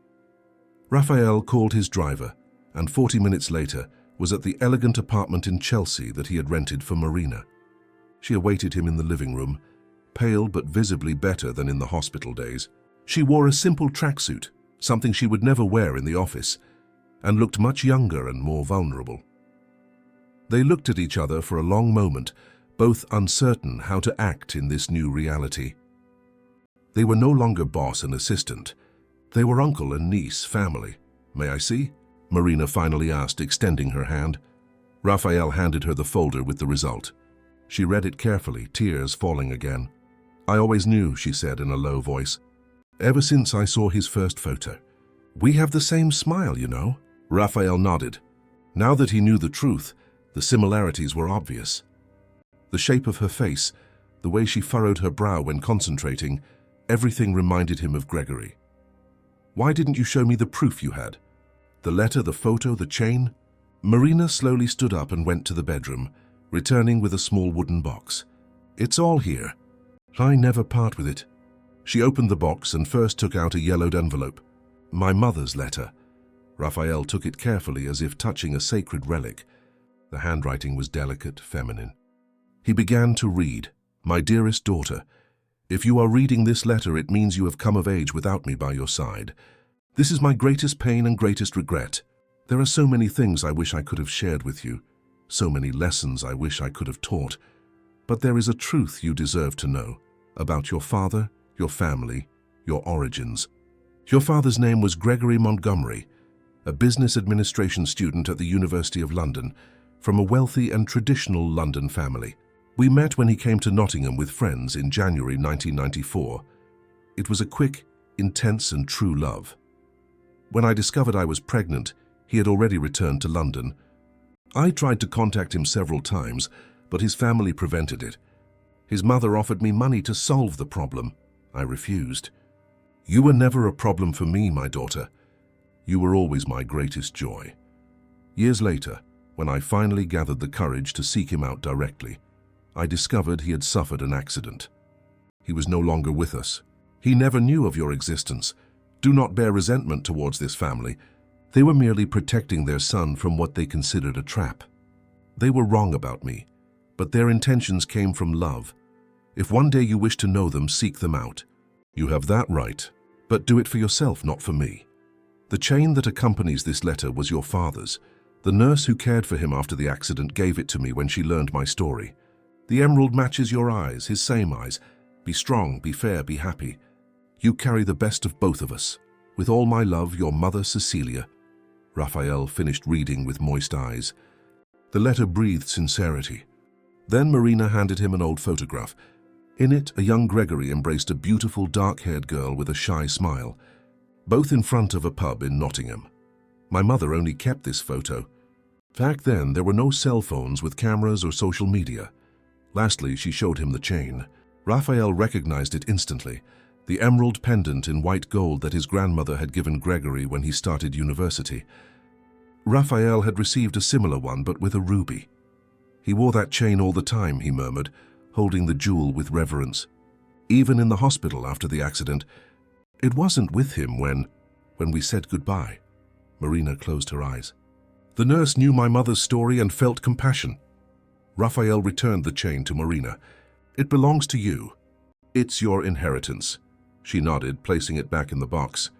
Raphael called his driver, and 40 minutes later was at the elegant apartment in Chelsea that he had rented for Marina. She awaited him in the living room, pale but visibly better than in the hospital days. She wore a simple tracksuit, something she would never wear in the office, and looked much younger and more vulnerable. They looked at each other for a long moment, both uncertain how to act in this new reality. They were no longer boss and assistant. They were uncle and niece, family. May I see? Marina finally asked, extending her hand. Raphael handed her the folder with the result. She read it carefully, tears falling again. I always knew, she said in a low voice. Ever since I saw his first photo. We have the same smile, you know. Raphael nodded. Now that he knew the truth, the similarities were obvious. The shape of her face, the way she furrowed her brow when concentrating, everything reminded him of Gregory. Why didn't you show me the proof you had? The letter, the photo, the chain? Marina slowly stood up and went to the bedroom, returning with a small wooden box. It's all here. I never part with it. She opened the box and first took out a yellowed envelope. My mother's letter. Raphael took it carefully as if touching a sacred relic. The handwriting was delicate, feminine. He began to read. My dearest daughter, if you are reading this letter, it means you have come of age without me by your side. This is my greatest pain and greatest regret. There are so many things I wish I could have shared with you, so many lessons I wish I could have taught. But there is a truth you deserve to know about your father, your family, your origins. Your father's name was Gregory Montgomery, a business administration student at the University of London, from a wealthy and traditional London family. We met when he came to Nottingham with friends in January 1994. It was a quick, intense and true love. When I discovered I was pregnant, he had already returned to London. I tried to contact him several times, but his family prevented it. His mother offered me money to solve the problem. I refused. You were never a problem for me, my daughter. You were always my greatest joy. Years later, when I finally gathered the courage to seek him out directly, I discovered he had suffered an accident. He was no longer with us. He never knew of your existence. Do not bear resentment towards this family. They were merely protecting their son from what they considered a trap. They were wrong about me, but their intentions came from love. If one day you wish to know them, seek them out. You have that right, but do it for yourself, not for me. The chain that accompanies this letter was your father's. The nurse who cared for him after the accident gave it to me when she learned my story. The emerald matches your eyes, his same eyes. Be strong, be fair, be happy. You carry the best of both of us. With all my love, your mother, Cecilia. Raphael finished reading with moist eyes. The letter breathed sincerity. Then Marina handed him an old photograph. In it, a young Gregory embraced a beautiful dark-haired girl with a shy smile, both in front of a pub in Nottingham. My mother only kept this photo. Back then, there were no cell phones with cameras or social media. Lastly, she showed him the chain. Raphael recognized it instantly, the emerald pendant in white gold that his grandmother had given Gregory when he started university. Raphael had received a similar one, but with a ruby. He wore that chain all the time, he murmured, holding the jewel with reverence. Even in the hospital after the accident, it wasn't with him when we said goodbye. Marina closed her eyes. The nurse knew my mother's story and felt compassion. Raphael returned the chain to Marina. It belongs to you. It's your inheritance. She nodded, placing it back in the box.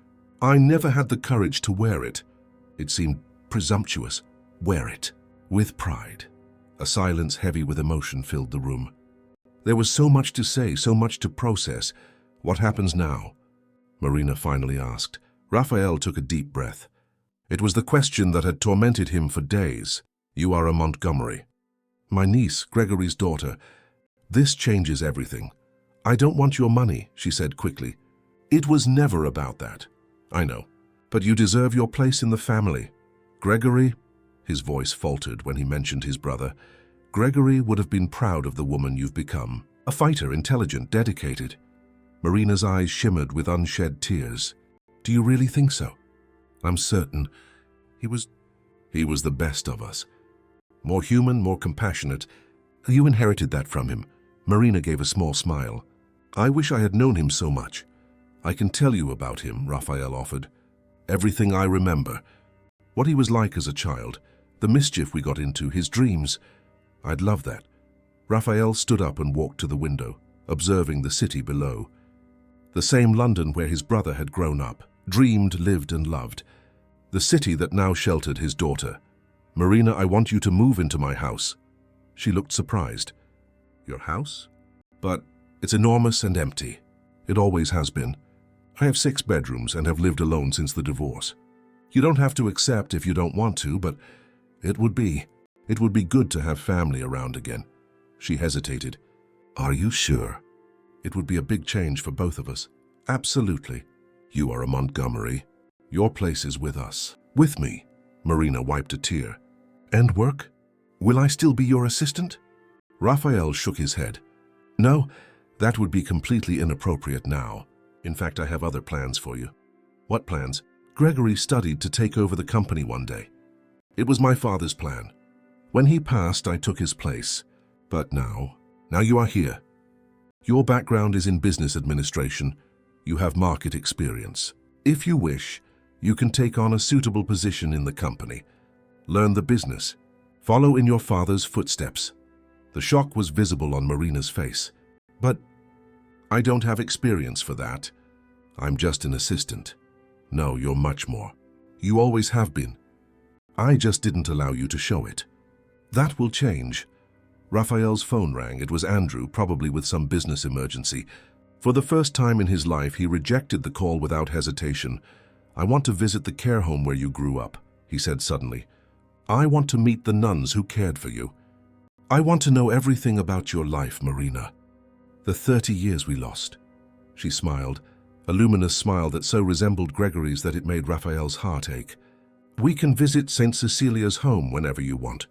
I never had the courage to wear it. It seemed presumptuous. Wear it. With pride. A silence heavy with emotion filled the room. There was so much to say, so much to process. What happens now? Marina finally asked. Raphael took a deep breath. It was the question that had tormented him for days. You are a Montgomery. My niece, Gregory's daughter. This changes everything. I don't want your money, she said quickly. It was never about that. I know. But you deserve your place in the family. Gregory, his voice faltered when he mentioned his brother. Gregory would have been proud of the woman you've become. A fighter, intelligent, dedicated. Marina's eyes shimmered with unshed tears. Do you really think so? I'm certain. He was the best of us. More human, more compassionate. You inherited that from him. Marina gave a small smile. I wish I had known him so much. I can tell you about him, Raphael offered. Everything I remember. What he was like as a child, the mischief we got into, his dreams. I'd love that. Raphael stood up and walked to the window, observing the city below. The same London where his brother had grown up, dreamed, lived and loved. The city that now sheltered his daughter. Marina, I want you to move into my house. She looked surprised. Your house? But it's enormous and empty. It always has been. I have 6 bedrooms and have lived alone since the divorce. You don't have to accept if you don't want to, but it would be good to have family around again. She hesitated. Are you sure? It would be a big change for both of us. Absolutely. You are a Montgomery. Your place is with us. With me. Marina wiped a tear. And work? Will I still be your assistant? Raphael shook his head. No, that would be completely inappropriate now. In fact, I have other plans for you. What plans? Gregory studied to take over the company one day. It was my father's plan. When he passed, I took his place. But now you are here. Your background is in business administration. You have market experience. If you wish, you can take on a suitable position in the company. Learn the business. Follow in your father's footsteps. The shock was visible on Marina's face. But I don't have experience for that. I'm just an assistant. No, you're much more. You always have been. I just didn't allow you to show it. That will change. Raphael's phone rang. It was Andrew, probably with some business emergency. For the first time in his life, he rejected the call without hesitation. I want to visit the care home where you grew up, he said suddenly. I want to meet the nuns who cared for you. I want to know everything about your life, Marina. The 30 years we lost. She smiled. a luminous smile that so resembled Gregory's that it made Raphael's heart ache. "We can visit St. Cecilia's home whenever you want.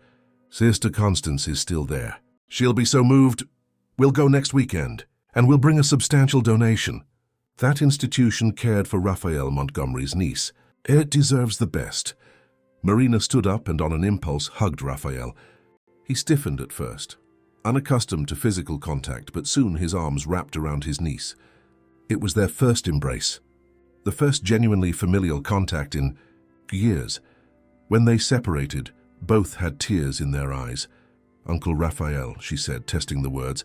Sister Constance is still there. She'll be so moved. We'll go next weekend, and we'll bring a substantial donation." That institution cared for Raphael Montgomery's niece. It deserves the best. Marina stood up and on an impulse hugged Raphael. He stiffened at first, unaccustomed to physical contact, but soon his arms wrapped around his niece. It was their first embrace, the first genuinely familial contact in years. When they separated, both had tears in their eyes. "Uncle Raphael," she said, testing the words.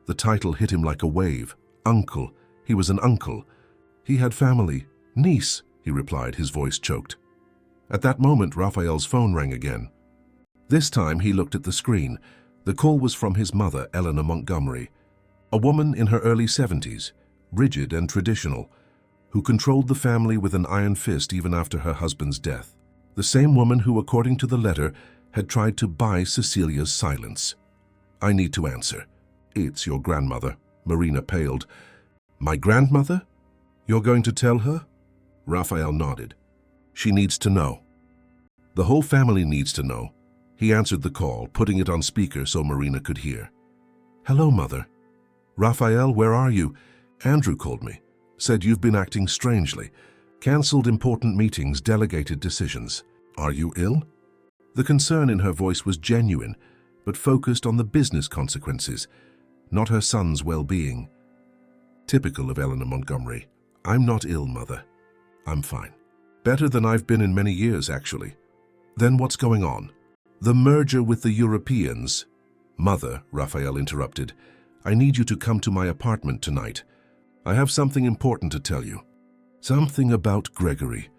The title hit him like a wave. Uncle. He was an uncle. He had family. "Niece," he replied, his voice choked. At that moment, Raphael's phone rang again. This time he looked at the screen. The call was from his mother, Eleanor Montgomery, a woman in her early 70s, rigid and traditional, who controlled the family with an iron fist even after her husband's death. The same woman who, according to the letter, had tried to buy Cecilia's silence. "I need to answer." "It's your grandmother." Marina paled. "My grandmother? You're going to tell her?" Raphael nodded. "She needs to know. The whole family needs to know." He answered the call, putting it on speaker so Marina could hear. "Hello, Mother." "Raphael, where are you? Andrew called me. Said you've been acting strangely. Cancelled important meetings, delegated decisions. Are you ill?" The concern in her voice was genuine, but focused on the business consequences, not her son's well-being. Typical of Eleanor Montgomery. "I'm not ill, Mother. I'm fine. Better than I've been in many years, actually." "Then what's going on?" "The merger with the Europeans." "Mother," Raphael interrupted, "I need you to come to my apartment tonight. I have something important to tell you." "Something about Gregory."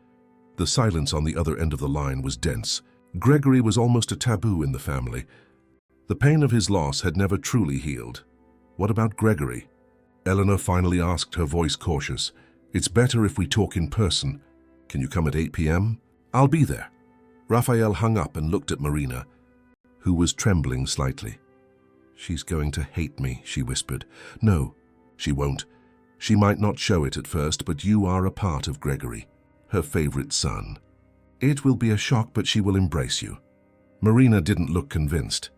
The silence on the other end of the line was dense. Gregory was almost a taboo in the family. The pain of his loss had never truly healed. "What about Gregory?" Eleanor finally asked, her voice cautious. "It's better if we talk in person. Can you come at 8 p.m.? "I'll be there." Raphael hung up and looked at Marina, who was trembling slightly. "She's going to hate me," she whispered. "No, she won't. She might not show it at first, but you are a part of Gregory, her favorite son. It will be a shock, but she will embrace you." Marina didn't look convinced.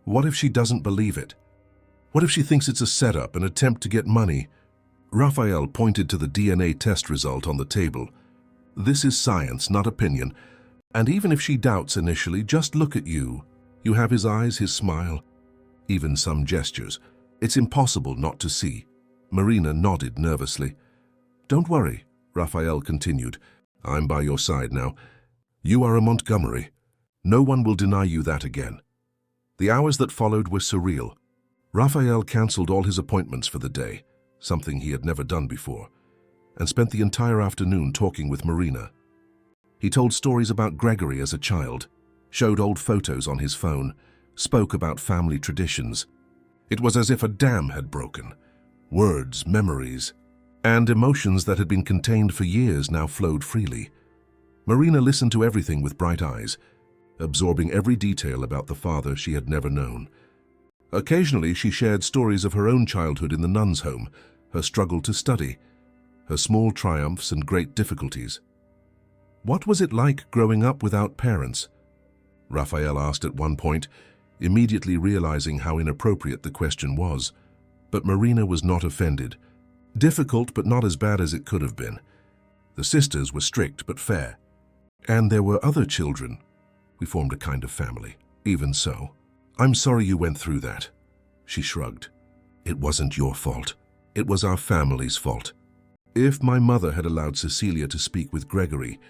"What if she doesn't believe it? What if she thinks it's a setup, an attempt to get money?" Raphael pointed to the DNA test result on the table. "This is science, not opinion. And even if she doubts initially, just look at you. You have his eyes, his smile, even some gestures. It's impossible not to see." Marina nodded nervously. "Don't worry," Raphael continued. "I'm by your side now. You are a Montgomery. No one will deny you that again." The hours that followed were surreal. Raphael cancelled all his appointments for the day, something he had never done before, and spent the entire afternoon talking with Marina. He told stories about Gregory as a child, showed old photos on his phone, spoke about family traditions. It was as if a dam had broken. Words, memories, and emotions that had been contained for years now flowed freely. Marina listened to everything with bright eyes, absorbing every detail about the father she had never known. Occasionally, she shared stories of her own childhood in the nuns' home, her struggle to study, her small triumphs and great difficulties. "What was it like growing up without parents?" Raphael asked at one point, immediately realizing how inappropriate the question was. But Marina was not offended. Difficult, but not as bad as it could have been. The sisters were strict but fair. And there were other children. We formed a kind of family. Even so, "I'm sorry you went through that." She shrugged. "It wasn't your fault. It was our family's fault. If my mother had allowed Cecilia to speak with Gregory,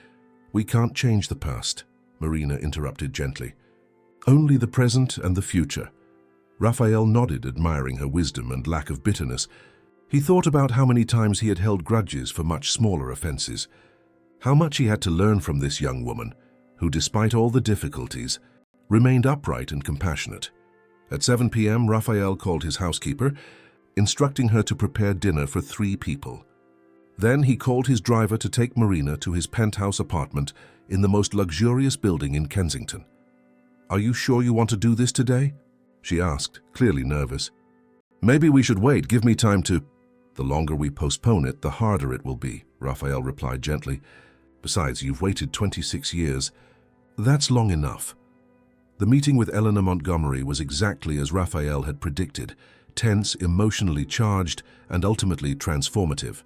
we can't change the past," Marina interrupted gently. "Only the present and the future." Raphael nodded, admiring her wisdom and lack of bitterness. He thought about how many times he had held grudges for much smaller offenses. How much he had to learn from this young woman, who, despite all the difficulties, remained upright and compassionate. At 7 p.m., Raphael called his housekeeper, instructing her to prepare dinner for 3 people. Then he called his driver to take Marina to his penthouse apartment in the most luxurious building in Kensington. "Are you sure you want to do this today?" she asked, clearly nervous. "Maybe we should wait. Give me time to..." The longer we postpone it, the harder it will be, Raphael replied gently. Besides, you've waited 26 years. That's long enough. The meeting with Eleanor Montgomery was exactly as Raphael had predicted, tense, emotionally charged, and ultimately transformative.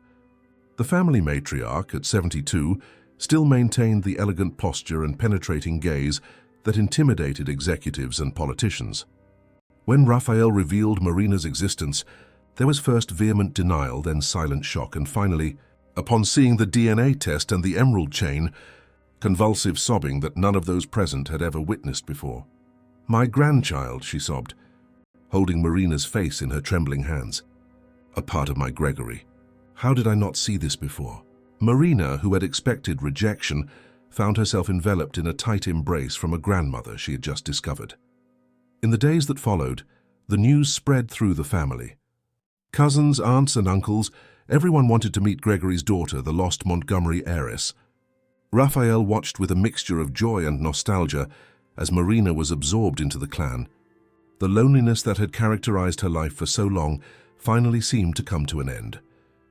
The family matriarch, at 72, still maintained the elegant posture and penetrating gaze that intimidated executives and politicians. When Raphael revealed Marina's existence, there was first vehement denial, then silent shock, and finally, upon seeing the DNA test and the emerald chain, convulsive sobbing that none of those present had ever witnessed before. "My grandchild," she sobbed, holding Marina's face in her trembling hands. "A part of my Gregory. How did I not see this before?" Marina, who had expected rejection, found herself enveloped in a tight embrace from a grandmother she had just discovered. In the days that followed, the news spread through the family. Cousins, aunts, and uncles, everyone wanted to meet Gregory's daughter, the lost Montgomery heiress. Raphael watched with a mixture of joy and nostalgia as Marina was absorbed into the clan. The loneliness that had characterized her life for so long finally seemed to come to an end.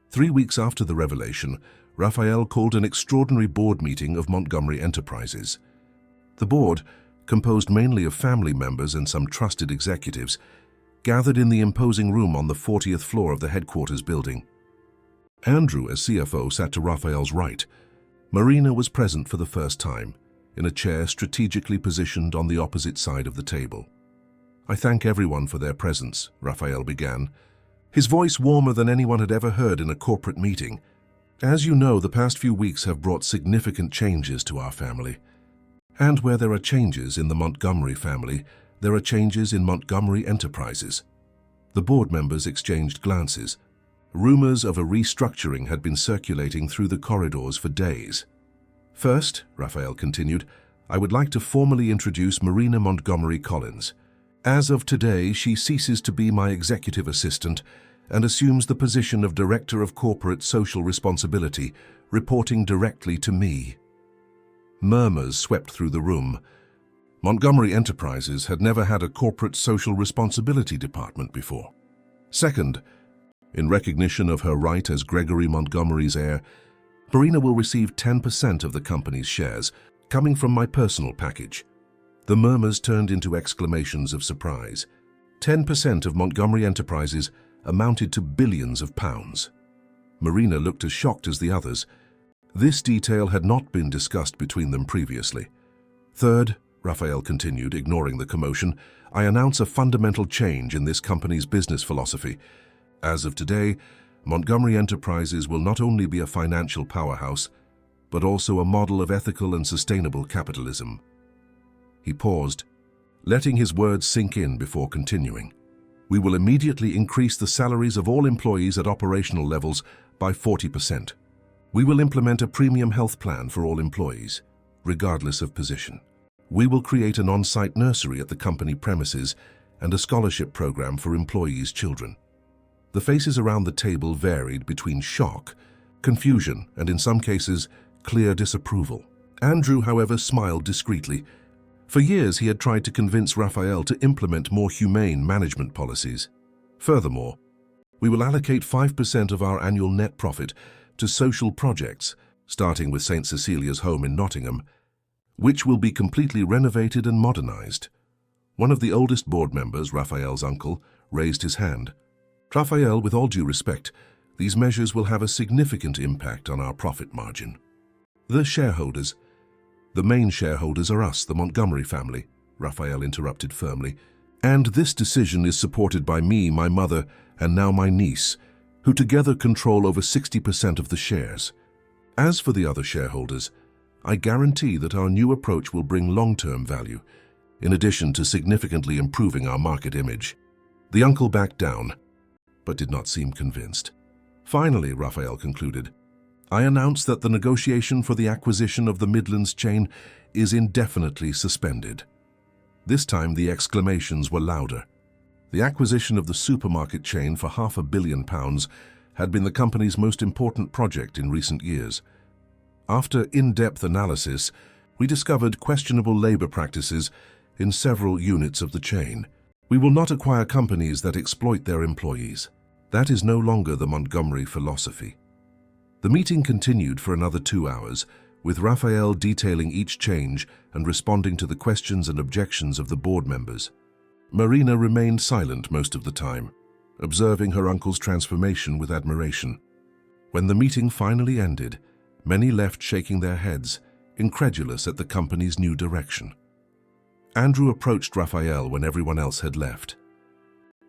3 weeks after the revelation, Raphael called an extraordinary board meeting of Montgomery Enterprises. The board, composed mainly of family members and some trusted executives, gathered in the imposing room on the 40th floor of the headquarters building. Andrew, as CFO, sat to Raphael's right. Marina was present for the first time, in a chair strategically positioned on the opposite side of the table. "I thank everyone for their presence," Raphael began, his voice warmer than anyone had ever heard in a corporate meeting. "As you know, the past few weeks have brought significant changes to our family. And where there are changes in the Montgomery family, there are changes in Montgomery Enterprises." The board members exchanged glances. Rumors of a restructuring had been circulating through the corridors for days. "First," Raphael continued, "I would like to formally introduce Marina Montgomery Collins. As of today, she ceases to be my executive assistant and assumes the position of Director of Corporate Social Responsibility, reporting directly to me." Murmurs swept through the room. Montgomery Enterprises had never had a corporate social responsibility department before. Second, in recognition of her right as Gregory Montgomery's heir, Marina will receive 10% of the company's shares, coming from my personal package. The murmurs turned into exclamations of surprise. 10% of Montgomery Enterprises amounted to billions of pounds. Marina looked as shocked as the others. This detail had not been discussed between them previously. "Third," Raphael continued, ignoring the commotion, "I announce a fundamental change in this company's business philosophy. As of today, Montgomery Enterprises will not only be a financial powerhouse, but also a model of ethical and sustainable capitalism." He paused, letting his words sink in before continuing. "We will immediately increase the salaries of all employees at operational levels by 40%. We will implement a premium health plan for all employees, regardless of position. We will create an on-site nursery at the company premises and a scholarship program for employees' children." The faces around the table varied between shock, confusion, and in some cases, clear disapproval. Andrew, however, smiled discreetly. For years, he had tried to convince Raphael to implement more humane management policies. "Furthermore, we will allocate 5% of our annual net profit to social projects, starting with St. Cecilia's home in Nottingham, which will be completely renovated and modernized." One of the oldest board members, Raphael's uncle, raised his hand. "Raphael, with all due respect, these measures will have a significant impact on our profit margin." "The shareholders. The main shareholders are us, the Montgomery family," Raphael interrupted firmly. "And this decision is supported by me, my mother, and now my niece, who together control over 60% of the shares. As for the other shareholders, I guarantee that our new approach will bring long-term value, in addition to significantly improving our market image." The uncle backed down, but did not seem convinced. "Finally," Raphael concluded, "I announce that the negotiation for the acquisition of the Midlands chain is indefinitely suspended." This time the exclamations were louder. The acquisition of the supermarket chain for £500 million had been the company's most important project in recent years. After in-depth analysis, we discovered questionable labor practices in several units of the chain. "We will not acquire companies that exploit their employees. That is no longer the Montgomery philosophy. The meeting continued for another 2 hours, with Raphael detailing each change and responding to the questions and objections of the board members. Marina remained silent most of the time, observing her uncle's transformation with admiration. When the meeting finally ended, many left shaking their heads, incredulous at the company's new direction. Andrew approached Raphael when everyone else had left.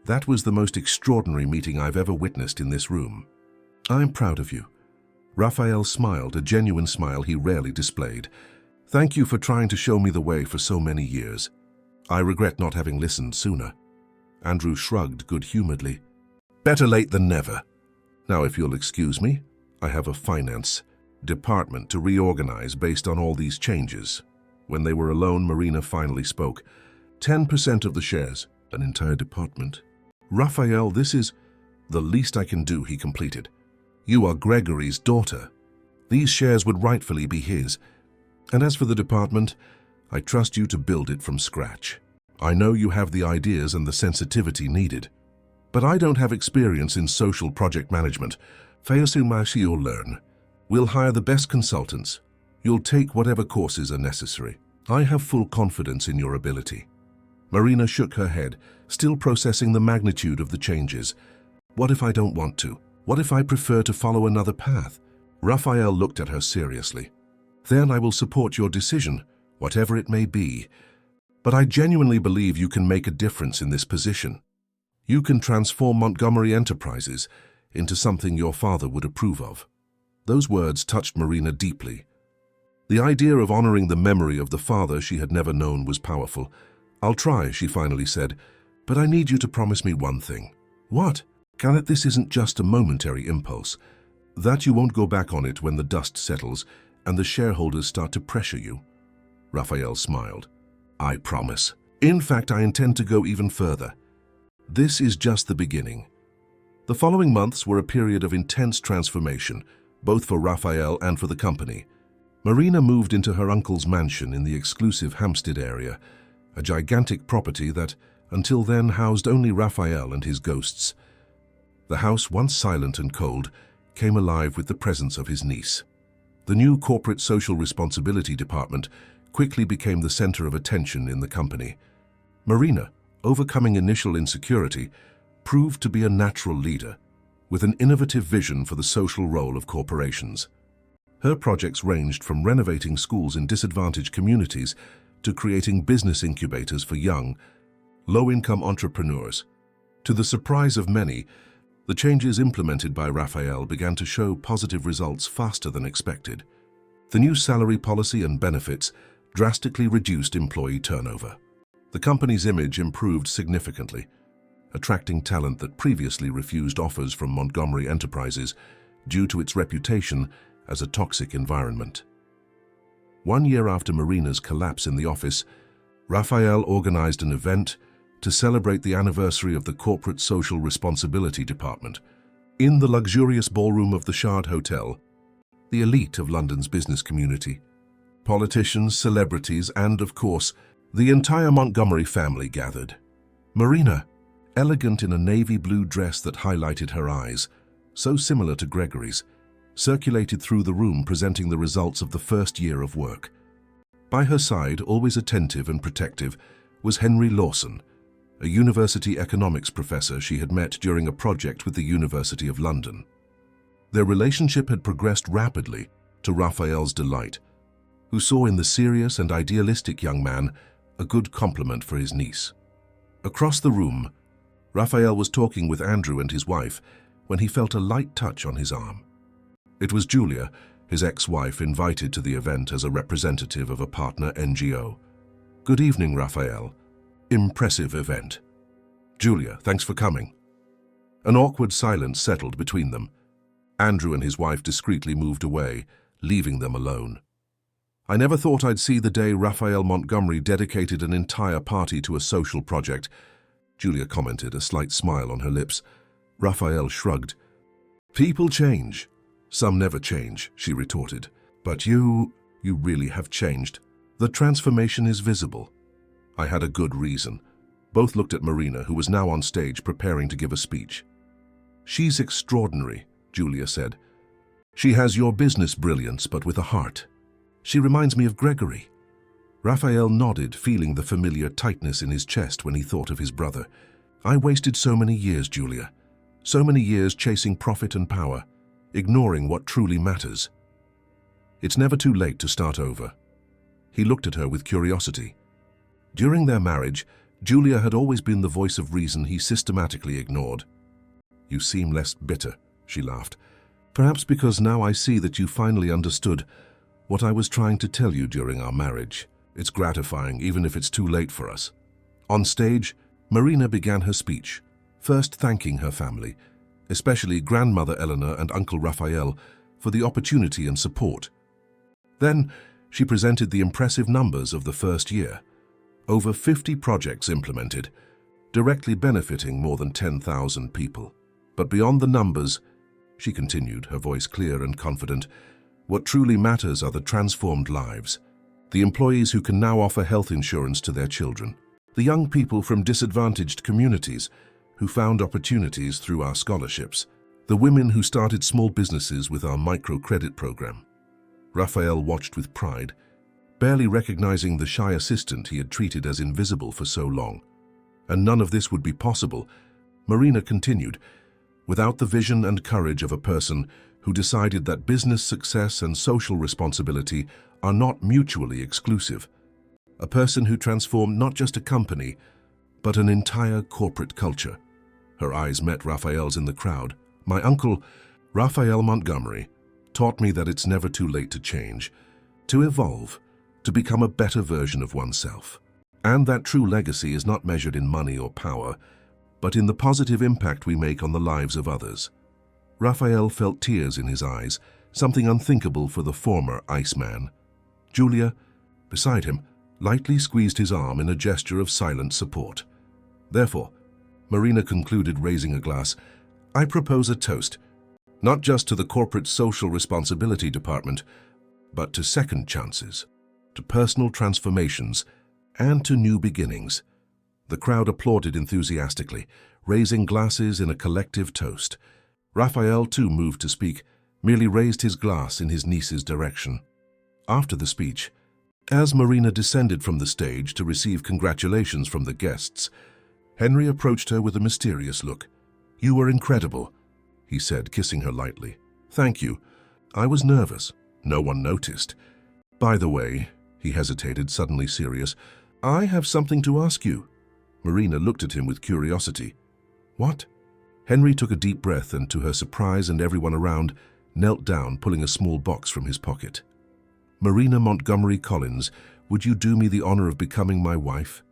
"That was the most extraordinary meeting I've ever witnessed in this room. I'm proud of you." Raphael smiled, a genuine smile he rarely displayed. "Thank you for trying to show me the way for so many years. I regret not having listened sooner." Andrew shrugged good-humoredly. "Better late than never. Now, if you'll excuse me, I have a finance department to reorganize based on all these changes." When they were alone, Marina finally spoke. 10% of the shares, an entire department. "Raphael, this is the least I can do," he completed. "You are Gregory's daughter. These shares would rightfully be his. And as for the department, I trust you to build it from scratch. I know you have the ideas and the sensitivity needed, but I don't have experience in social project management. Fayasumashi, you'll learn. We'll hire the best consultants. You'll take whatever courses are necessary. I have full confidence in your ability." Marina shook her head, still processing the magnitude of the changes. "What if I don't want to? What if I prefer to follow another path?" Raphael looked at her seriously. "Then I will support your decision, whatever it may be. But I genuinely believe you can make a difference in this position. You can transform Montgomery Enterprises into something your father would approve of." Those words touched Marina deeply. The idea of honoring the memory of the father she had never known was powerful. "I'll try," she finally said, "but I need you to promise me one thing." "What?" "That this isn't just a momentary impulse. That you won't go back on it when the dust settles and the shareholders start to pressure you." Raphael smiled. "I promise. In fact, I intend to go even further. This is just the beginning." The following months were a period of intense transformation, both for Raphael and for the company. Marina moved into her uncle's mansion in the exclusive Hampstead area, a gigantic property that, until then, housed only Raphael and his ghosts. The house, once silent and cold, came alive with the presence of his niece. The new corporate social responsibility department quickly became the center of attention in the company. Marina, overcoming initial insecurity, proved to be a natural leader, with an innovative vision for the social role of corporations. Her projects ranged from renovating schools in disadvantaged communities to creating business incubators for young, low-income entrepreneurs. To the surprise of many, the changes implemented by Raphael began to show positive results faster than expected. The new salary policy and benefits drastically reduced employee turnover. The company's image improved significantly, attracting talent that previously refused offers from Montgomery Enterprises due to its reputation as a toxic environment. 1 year after Marina's collapse in the office, Raphael organized an event to celebrate the anniversary of the Corporate Social Responsibility Department. In the luxurious ballroom of the Shard Hotel, the elite of London's business community, politicians, celebrities, and, of course, the entire Montgomery family gathered. Marina, elegant in a navy blue dress that highlighted her eyes, so similar to Gregory's, circulated through the room presenting the results of the first year of work. By her side, always attentive and protective, was Henry Lawson, a university economics professor she had met during a project with the University of London. Their relationship had progressed rapidly, to Raphael's delight, who saw in the serious and idealistic young man a good complement for his niece. Across the room, Raphael was talking with Andrew and his wife when he felt a light touch on his arm. It was Julia, his ex-wife, invited to the event as a representative of a partner NGO. "Good evening, Raphael. Impressive event." "Julia, thanks for coming." An awkward silence settled between them. Andrew and his wife discreetly moved away, leaving them alone. "I never thought I'd see the day Raphael Montgomery dedicated an entire party to a social project," Julia commented, a slight smile on her lips. Raphael shrugged. "People change. Some never change," she retorted. "But you really have changed. The transformation is visible." "I had a good reason." Both looked at Marina, who was now on stage preparing to give a speech. "She's extraordinary," Julia said. "She has your business brilliance, but with a heart. She reminds me of Gregory." Raphael nodded, feeling the familiar tightness in his chest when he thought of his brother. "I wasted so many years, Julia. So many years chasing profit and power, ignoring what truly matters. It's never too late to start over." He looked at her with curiosity. During their marriage, Julia had always been the voice of reason he systematically ignored. "You seem less bitter," she laughed. "Perhaps because now I see that you finally understood what I was trying to tell you during our marriage. It's gratifying, even if it's too late for us." On stage, Marina began her speech, first thanking her family, especially grandmother Eleanor and Uncle Raphael, for the opportunity and support. Then, she presented the impressive numbers of the first year. Over 50 projects implemented, directly benefiting more than 10,000 people. But beyond the numbers, she continued, her voice clear and confident, what truly matters are the transformed lives. The employees who can now offer health insurance to their children. The young people from disadvantaged communities who found opportunities through our scholarships. The women who started small businesses with our microcredit program. Raphael watched with pride, barely recognizing the shy assistant he had treated as invisible for so long. And none of this would be possible, Marina continued, without the vision and courage of a person who decided that business success and social responsibility are not mutually exclusive. A person who transformed not just a company, but an entire corporate culture. Her eyes met Raphael's in the crowd. "My uncle, Raphael Montgomery, taught me that it's never too late to change, to evolve, to become a better version of oneself. And that true legacy is not measured in money or power, but in the positive impact we make on the lives of others." Raphael felt tears in his eyes, something unthinkable for the former Iceman. Julia, beside him, lightly squeezed his arm in a gesture of silent support. "Therefore," Marina concluded, raising a glass, "I propose a toast, not just to the corporate social responsibility department, but to second chances, to personal transformations, and to new beginnings." The crowd applauded enthusiastically, raising glasses in a collective toast. Raphael, too, moved to speak, merely raised his glass in his niece's direction. After the speech, as Marina descended from the stage to receive congratulations from the guests, Henry approached her with a mysterious look. "You were incredible," he said, kissing her lightly. "Thank you. I was nervous. No one noticed. By the way," he hesitated, suddenly serious, "I have something to ask you." Marina looked at him with curiosity. "What?" Henry took a deep breath and, to her surprise and everyone around, knelt down, pulling a small box from his pocket. "Marina Montgomery Collins, would you do me the honor of becoming my wife?"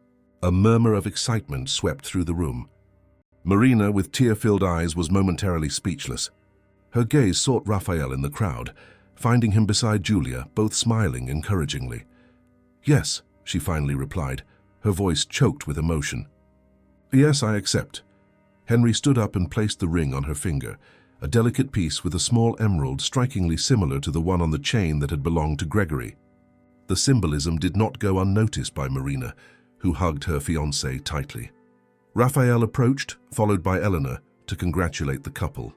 A murmur of excitement swept through the room. Marina, with tear-filled eyes, was momentarily speechless. Her gaze sought Raphael in the crowd, finding him beside Julia, both smiling encouragingly. "Yes," she finally replied, her voice choked with emotion. "Yes, I accept." Henry stood up and placed the ring on her finger, a delicate piece with a small emerald strikingly similar to the one on the chain that had belonged to Gregory. The symbolism did not go unnoticed by Marina, who hugged her fiancé tightly. Raphael approached, followed by Eleanor, to congratulate the couple.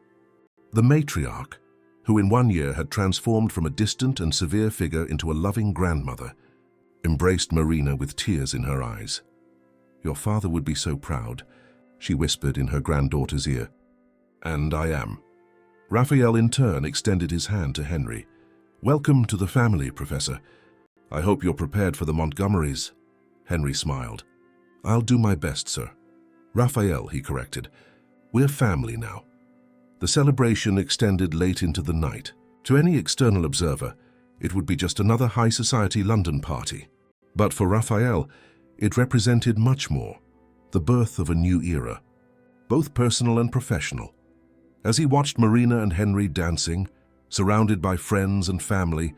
The matriarch, who in 1 year had transformed from a distant and severe figure into a loving grandmother, embraced Marina with tears in her eyes. "Your father would be so proud," she whispered in her granddaughter's ear. "And I am." Raphael in turn extended his hand to Henry. "Welcome to the family, Professor. I hope you're prepared for the Montgomerys." Henry smiled. "I'll do my best, sir." "Raphael," he corrected. "We're family now." The celebration extended late into the night. To any external observer, it would be just another high society London party. But for Raphael, it represented much more. The birth of a new era, both personal and professional. As he watched Marina and Henry dancing, surrounded by friends and family,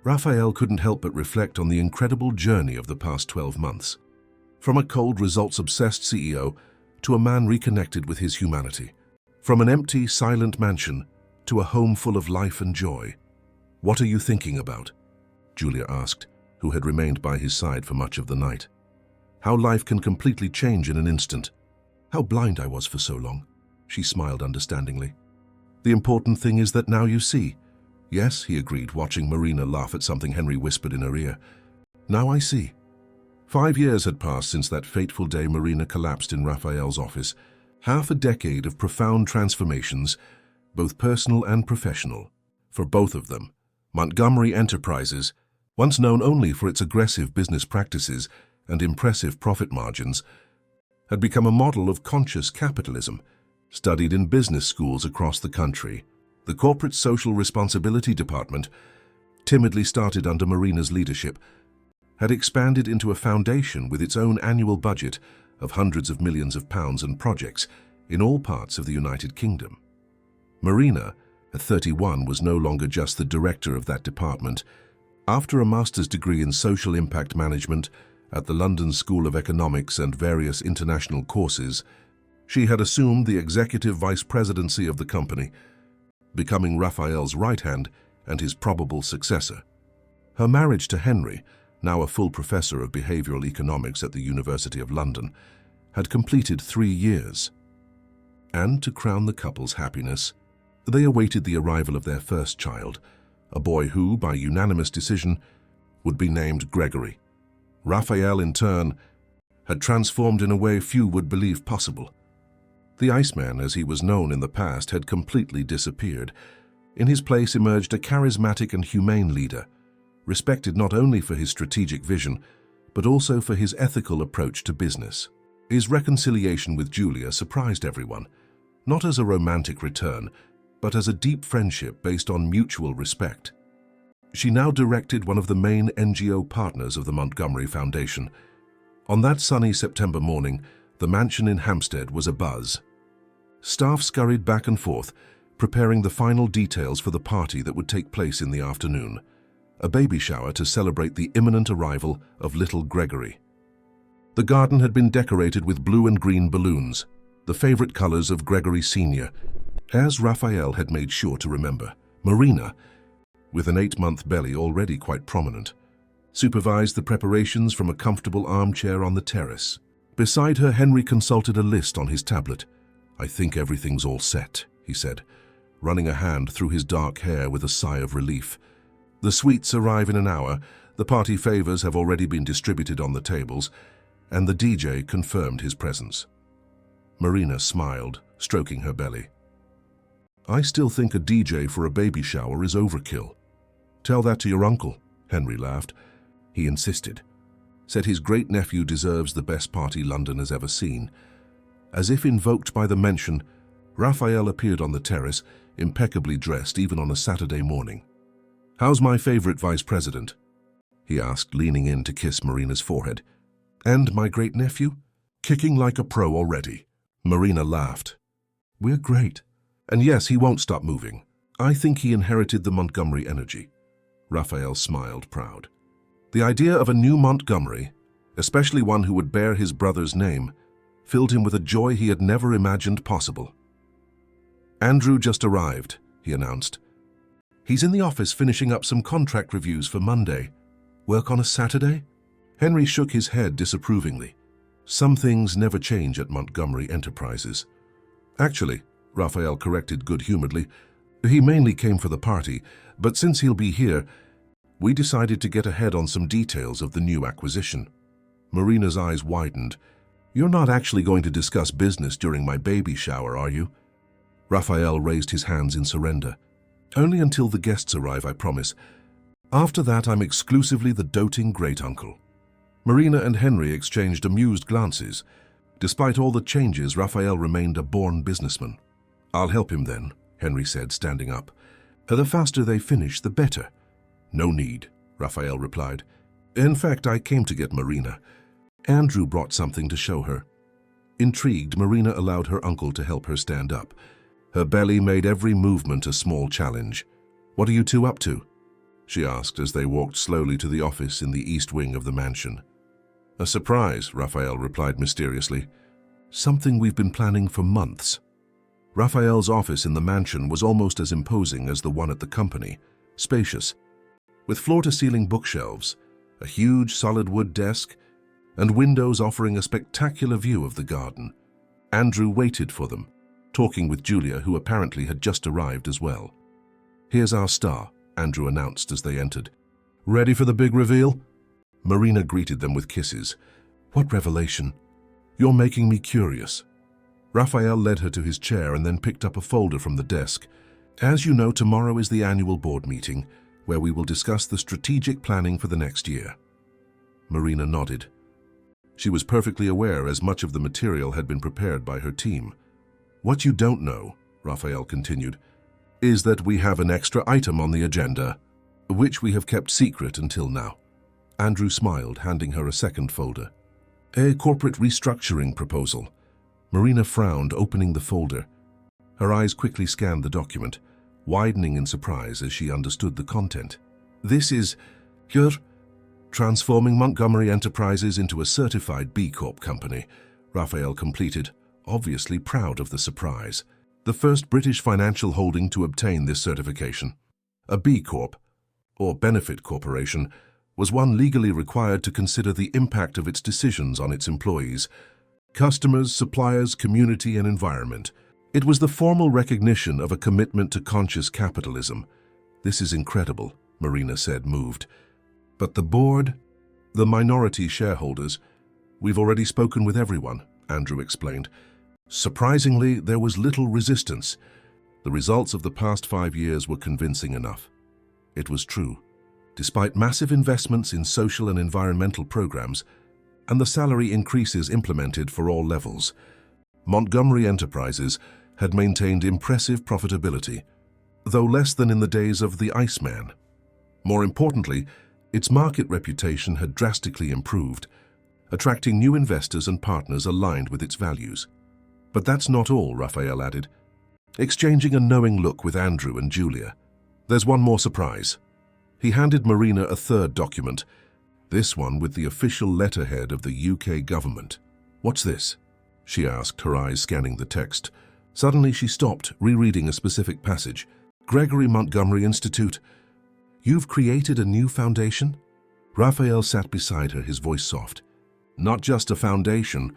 Raphael couldn't help but reflect on the incredible journey of the past 12 months. From a cold, results-obsessed CEO to a man reconnected with his humanity. From an empty, silent mansion to a home full of life and joy. "What are you thinking about?" Julia asked, who had remained by his side for much of the night. "How life can completely change in an instant. How blind I was for so long." She smiled understandingly. The important thing is that now you see. Yes, he agreed, watching Marina laugh at something Henry whispered in her ear. Now I see. 5 years had passed since that fateful day Marina collapsed in Raphael's office. Half a decade of profound transformations, both personal and professional. For both of them, Montgomery Enterprises, once known only for its aggressive business practices and impressive profit margins, had become a model of conscious capitalism, studied in business schools across the country. The Corporate Social Responsibility Department, timidly started under Marina's leadership, had expanded into a foundation with its own annual budget of hundreds of millions of pounds and projects in all parts of the United Kingdom. Marina, at 31, was no longer just the director of that department. After a master's degree in social impact management at the London School of Economics and various international courses, she had assumed the executive vice presidency of the company, becoming Raphael's right hand and his probable successor. Her marriage to Henry, now a full professor of behavioral economics at the University of London, had completed 3 years. And to crown the couple's happiness, they awaited the arrival of their first child, a boy who, by unanimous decision, would be named Gregory. Raphael, in turn, had transformed in a way few would believe possible. The Iceman, as he was known in the past, had completely disappeared. In his place emerged a charismatic and humane leader, respected not only for his strategic vision, but also for his ethical approach to business. His reconciliation with Julia surprised everyone, not as a romantic return, but as a deep friendship based on mutual respect. She now directed one of the main NGO partners of the Montgomery Foundation. On that sunny September morning, the mansion in Hampstead was abuzz. Staff scurried back and forth, preparing the final details for the party that would take place in the afternoon, a baby shower to celebrate the imminent arrival of little Gregory. The garden had been decorated with blue and green balloons, the favorite colors of Gregory Sr., as Raphael had made sure to remember. Marina, with an 8-month belly already quite prominent, supervised the preparations from a comfortable armchair on the terrace. Beside her, Henry consulted a list on his tablet. "I think everything's all set," he said, running a hand through his dark hair with a sigh of relief. "The sweets arrive in an hour, the party favors have already been distributed on the tables, and the DJ confirmed his presence." Marina smiled, stroking her belly. "I still think a DJ for a baby shower is overkill." "Tell that to your uncle," Henry laughed. He insisted. Said his great-nephew deserves the best party London has ever seen. As if invoked by the mention, Raphael appeared on the terrace, impeccably dressed even on a Saturday morning. "How's my favorite vice president?" he asked, leaning in to kiss Marina's forehead. "And my great-nephew? Kicking like a pro already." Marina laughed. "We're great. And yes, he won't stop moving. I think he inherited the Montgomery energy." Raphael smiled, proud. The idea of a new Montgomery, especially one who would bear his brother's name, filled him with a joy he had never imagined possible. "Andrew just arrived," he announced. "He's in the office finishing up some contract reviews for Monday. Work on a Saturday?" Henry shook his head disapprovingly. Some things never change at Montgomery Enterprises. "Actually," Raphael corrected good-humoredly, "he mainly came for the party, but since he'll be here, we decided to get ahead on some details of the new acquisition." Marina's eyes widened. "You're not actually going to discuss business during my baby shower, are you?" Raphael raised his hands in surrender. "Only until the guests arrive, I promise. After that, I'm exclusively the doting great-uncle." Marina and Henry exchanged amused glances. Despite all the changes, Raphael remained a born businessman. "I'll help him then," Henry said, standing up. "The faster they finish, the better." "No need," Raphael replied. "In fact, I came to get Marina. Andrew brought something to show her." Intrigued, Marina allowed her uncle to help her stand up. Her belly made every movement a small challenge. "What are you two up to?" she asked as they walked slowly to the office in the east wing of the mansion. "A surprise," Raphael replied mysteriously. "Something we've been planning for months." Raphael's office in the mansion was almost as imposing as the one at the company, spacious, with floor-to-ceiling bookshelves, a huge solid wood desk, and windows offering a spectacular view of the garden. Andrew waited for them, talking with Julia, who apparently had just arrived as well. "Here's our star," Andrew announced as they entered. "Ready for the big reveal?" Marina greeted them with kisses. "What revelation?" "You're making me curious." Raphael led her to his chair and then picked up a folder from the desk. "As you know, tomorrow is the annual board meeting, where we will discuss the strategic planning for the next year." Marina nodded. She was perfectly aware as much of the material had been prepared by her team. "What you don't know," Raphael continued, "is that we have an extra item on the agenda, which we have kept secret until now." Andrew smiled, handing her a second folder. "A corporate restructuring proposal." Marina frowned, opening the folder. Her eyes quickly scanned the document, widening in surprise as she understood the content. "This is you're transforming Montgomery Enterprises into a certified B Corp company," Raphael completed, obviously proud of the surprise. "The first British financial holding to obtain this certification. A B Corp, or benefit corporation, was one legally required to consider the impact of its decisions on its employees, customers, suppliers, community, and environment. It was the formal recognition of a commitment to conscious capitalism. This is incredible," Marina said, moved. "But the board, the minority shareholders, we've already spoken with everyone," Andrew explained. "Surprisingly, there was little resistance. The results of the past 5 years were convincing enough." It was true. Despite massive investments in social and environmental programs, and the salary increases implemented for all levels, Montgomery Enterprises had maintained impressive profitability, though less than in the days of the Iceman. More importantly, its market reputation had drastically improved, attracting new investors and partners aligned with its values. "But that's not all," Raphael added, exchanging a knowing look with Andrew and Julia. "There's one more surprise." He handed Marina a third document, this one with the official letterhead of the UK government. "What's this?" she asked, her eyes scanning the text. Suddenly she stopped, rereading a specific passage. "Gregory Montgomery Institute. You've created a new foundation?" Raphael sat beside her, his voice soft. "Not just a foundation,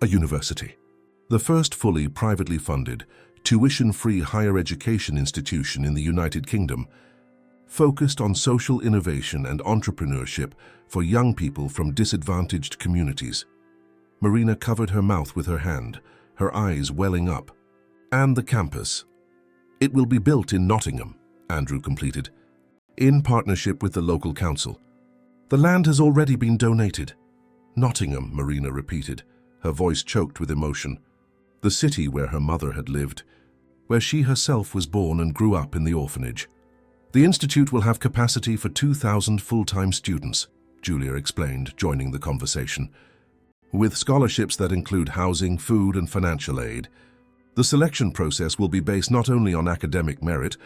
a university. The first fully privately funded, tuition-free higher education institution in the United Kingdom, focused on social innovation and entrepreneurship for young people from disadvantaged communities." Marina covered her mouth with her hand, her eyes welling up. "And the campus. It will be built in Nottingham," Andrew completed, "in partnership with the local council. The land has already been donated." "Nottingham," Marina repeated, her voice choked with emotion. The city where her mother had lived, where she herself was born and grew up in the orphanage. "The institute will have capacity for 2,000 full-time students," Julia explained, joining the conversation, "with scholarships that include housing, food, and financial aid. The selection process will be based not only on academic merit,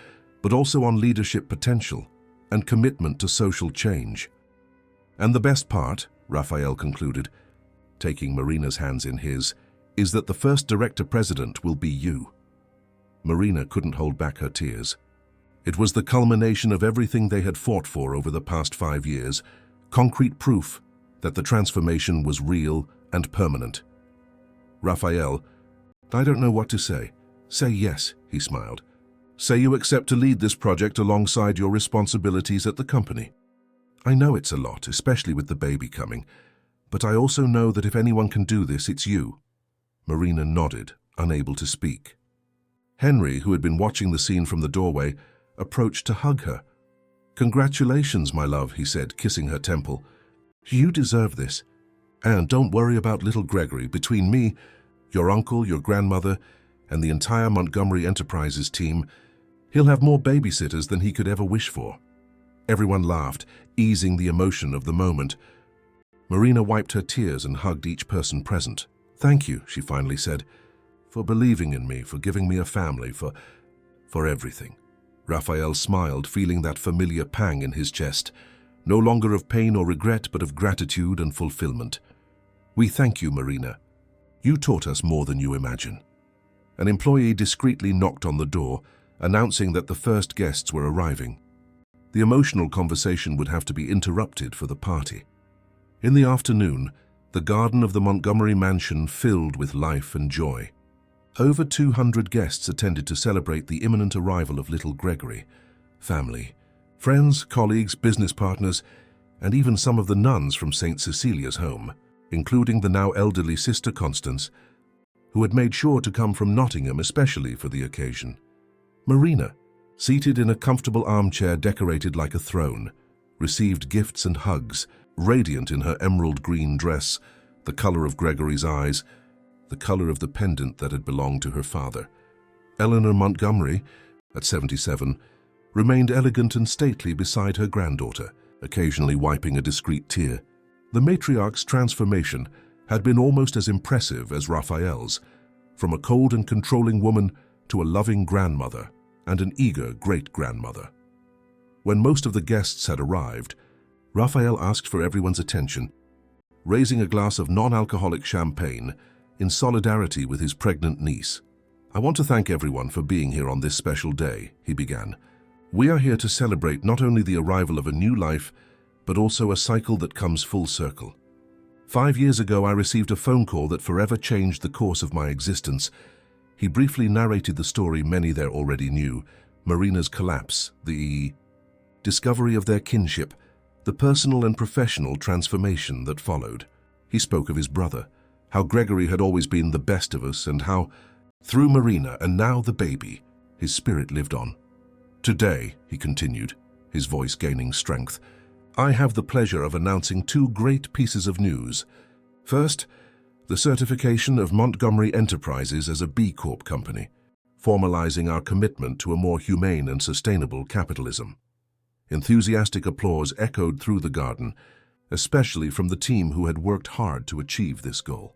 but also on leadership potential and commitment to social change. And the best part," Raphael concluded, taking Marina's hands in his, "is that the first director-president will be you." Marina couldn't hold back her tears. It was the culmination of everything they had fought for over the past 5 years, concrete proof that the transformation was real and permanent. "Raphael, I don't know what to say." "Say yes," he smiled. "Say you accept to lead this project alongside your responsibilities at the company. I know it's a lot, especially with the baby coming, but I also know that if anyone can do this, it's you." Marina nodded, unable to speak. Henry, who had been watching the scene from the doorway, approached to hug her. "Congratulations, my love," he said, kissing her temple. "You deserve this. And don't worry about little Gregory. Between me, your uncle, your grandmother, and the entire Montgomery Enterprises team, he'll have more babysitters than he could ever wish for." Everyone laughed, easing the emotion of the moment. Marina wiped her tears and hugged each person present. "Thank you," she finally said, "for believing in me, for giving me a family, for everything." Raphael smiled, feeling that familiar pang in his chest, no longer of pain or regret, but of gratitude and fulfillment. "We thank you, Marina. You taught us more than you imagine." An employee discreetly knocked on the door, announcing that the first guests were arriving. The emotional conversation would have to be interrupted for the party. In the afternoon, the garden of the Montgomery mansion filled with life and joy. Over 200 guests attended to celebrate the imminent arrival of little Gregory. Family, friends, colleagues, business partners, and even some of the nuns from St. Cecilia's home, including the now elderly Sister Constance, who had made sure to come from Nottingham especially for the occasion. Marina, seated in a comfortable armchair decorated like a throne, received gifts and hugs, radiant in her emerald green dress, the color of Gregory's eyes, the color of the pendant that had belonged to her father. Eleanor Montgomery, at 77, remained elegant and stately beside her granddaughter, occasionally wiping a discreet tear. The matriarch's transformation had been almost as impressive as Raphael's, from a cold and controlling woman to a loving grandmother and an eager great-grandmother. When most of the guests had arrived, Raphael asked for everyone's attention, raising a glass of non-alcoholic champagne in solidarity with his pregnant niece. "I want to thank everyone for being here on this special day," he began. "We are here to celebrate not only the arrival of a new life, but also a cycle that comes full circle. 5 years ago, I received a phone call that forever changed the course of my existence." He briefly narrated the story many there already knew: Marina's collapse, the discovery of their kinship, the personal and professional transformation that followed. He spoke of his brother, how Gregory had always been the best of us, and how, through Marina and now the baby, his spirit lived on. "Today," he continued, his voice gaining strength, "I have the pleasure of announcing 2 great pieces of news. First, the certification of Montgomery Enterprises as a B Corp company, formalizing our commitment to a more humane and sustainable capitalism." Enthusiastic applause echoed through the garden, especially from the team who had worked hard to achieve this goal.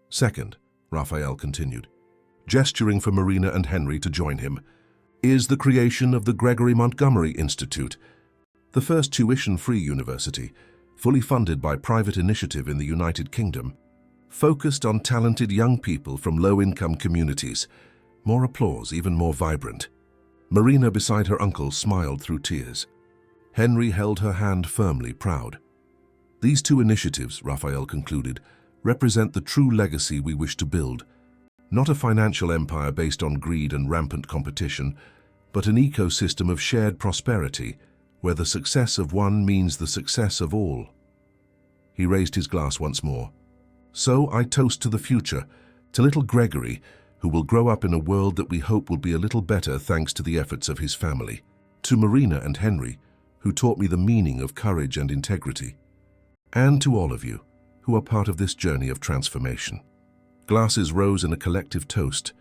"Second," Raphael continued, gesturing for Marina and Henry to join him, "is the creation of the Gregory Montgomery Institute, the first tuition-free university, fully funded by private initiative in the United Kingdom, focused on talented young people from low-income communities." More applause, even more vibrant. Marina, beside her uncle, smiled through tears. Henry held her hand firmly, proud. "These 2 initiatives," Raphael concluded, "represent the true legacy we wish to build. Not a financial empire based on greed and rampant competition, but an ecosystem of shared prosperity, where the success of one means the success of all." He raised his glass once more. "So I toast to the future, to little Gregory, who will grow up in a world that we hope will be a little better thanks to the efforts of his family. To Marina and Henry, who taught me the meaning of courage and integrity. And to all of you, who are part of this journey of transformation." Glasses rose in a collective toast,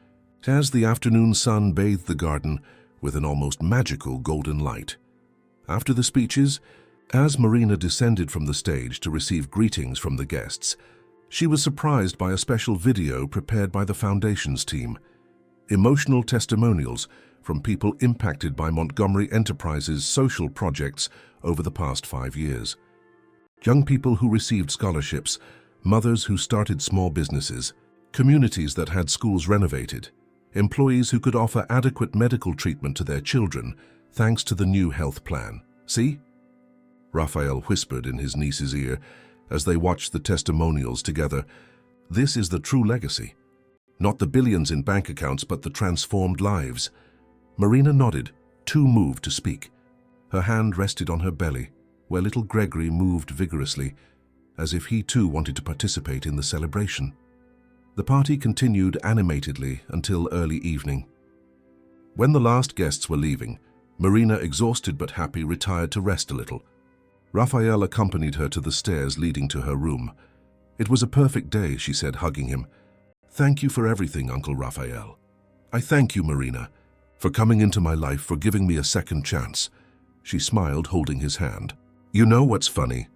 as the afternoon sun bathed the garden with an almost magical golden light. After the speeches, as Marina descended from the stage to receive greetings from the guests, she was surprised by a special video prepared by the Foundation's team. Emotional testimonials from people impacted by Montgomery Enterprises' social projects over the past 5 years. Young people who received scholarships, mothers who started small businesses, communities that had schools renovated, employees who could offer adequate medical treatment to their children thanks to the new health plan. "See?" Raphael whispered in his niece's ear as they watched the testimonials together. "This is the true legacy. Not the billions in bank accounts, but the transformed lives." Marina nodded, too moved to speak. Her hand rested on her belly, where little Gregory moved vigorously, as if he too wanted to participate in the celebration. The party continued animatedly until early evening. When the last guests were leaving, Marina, exhausted but happy, retired to rest a little. Raphael accompanied her to the stairs leading to her room. "It was a perfect day," she said, hugging him. "Thank you for everything, Uncle Raphael." "I thank you, Marina, for coming into my life, for giving me a second chance." She smiled, holding his hand. "You know what's funny?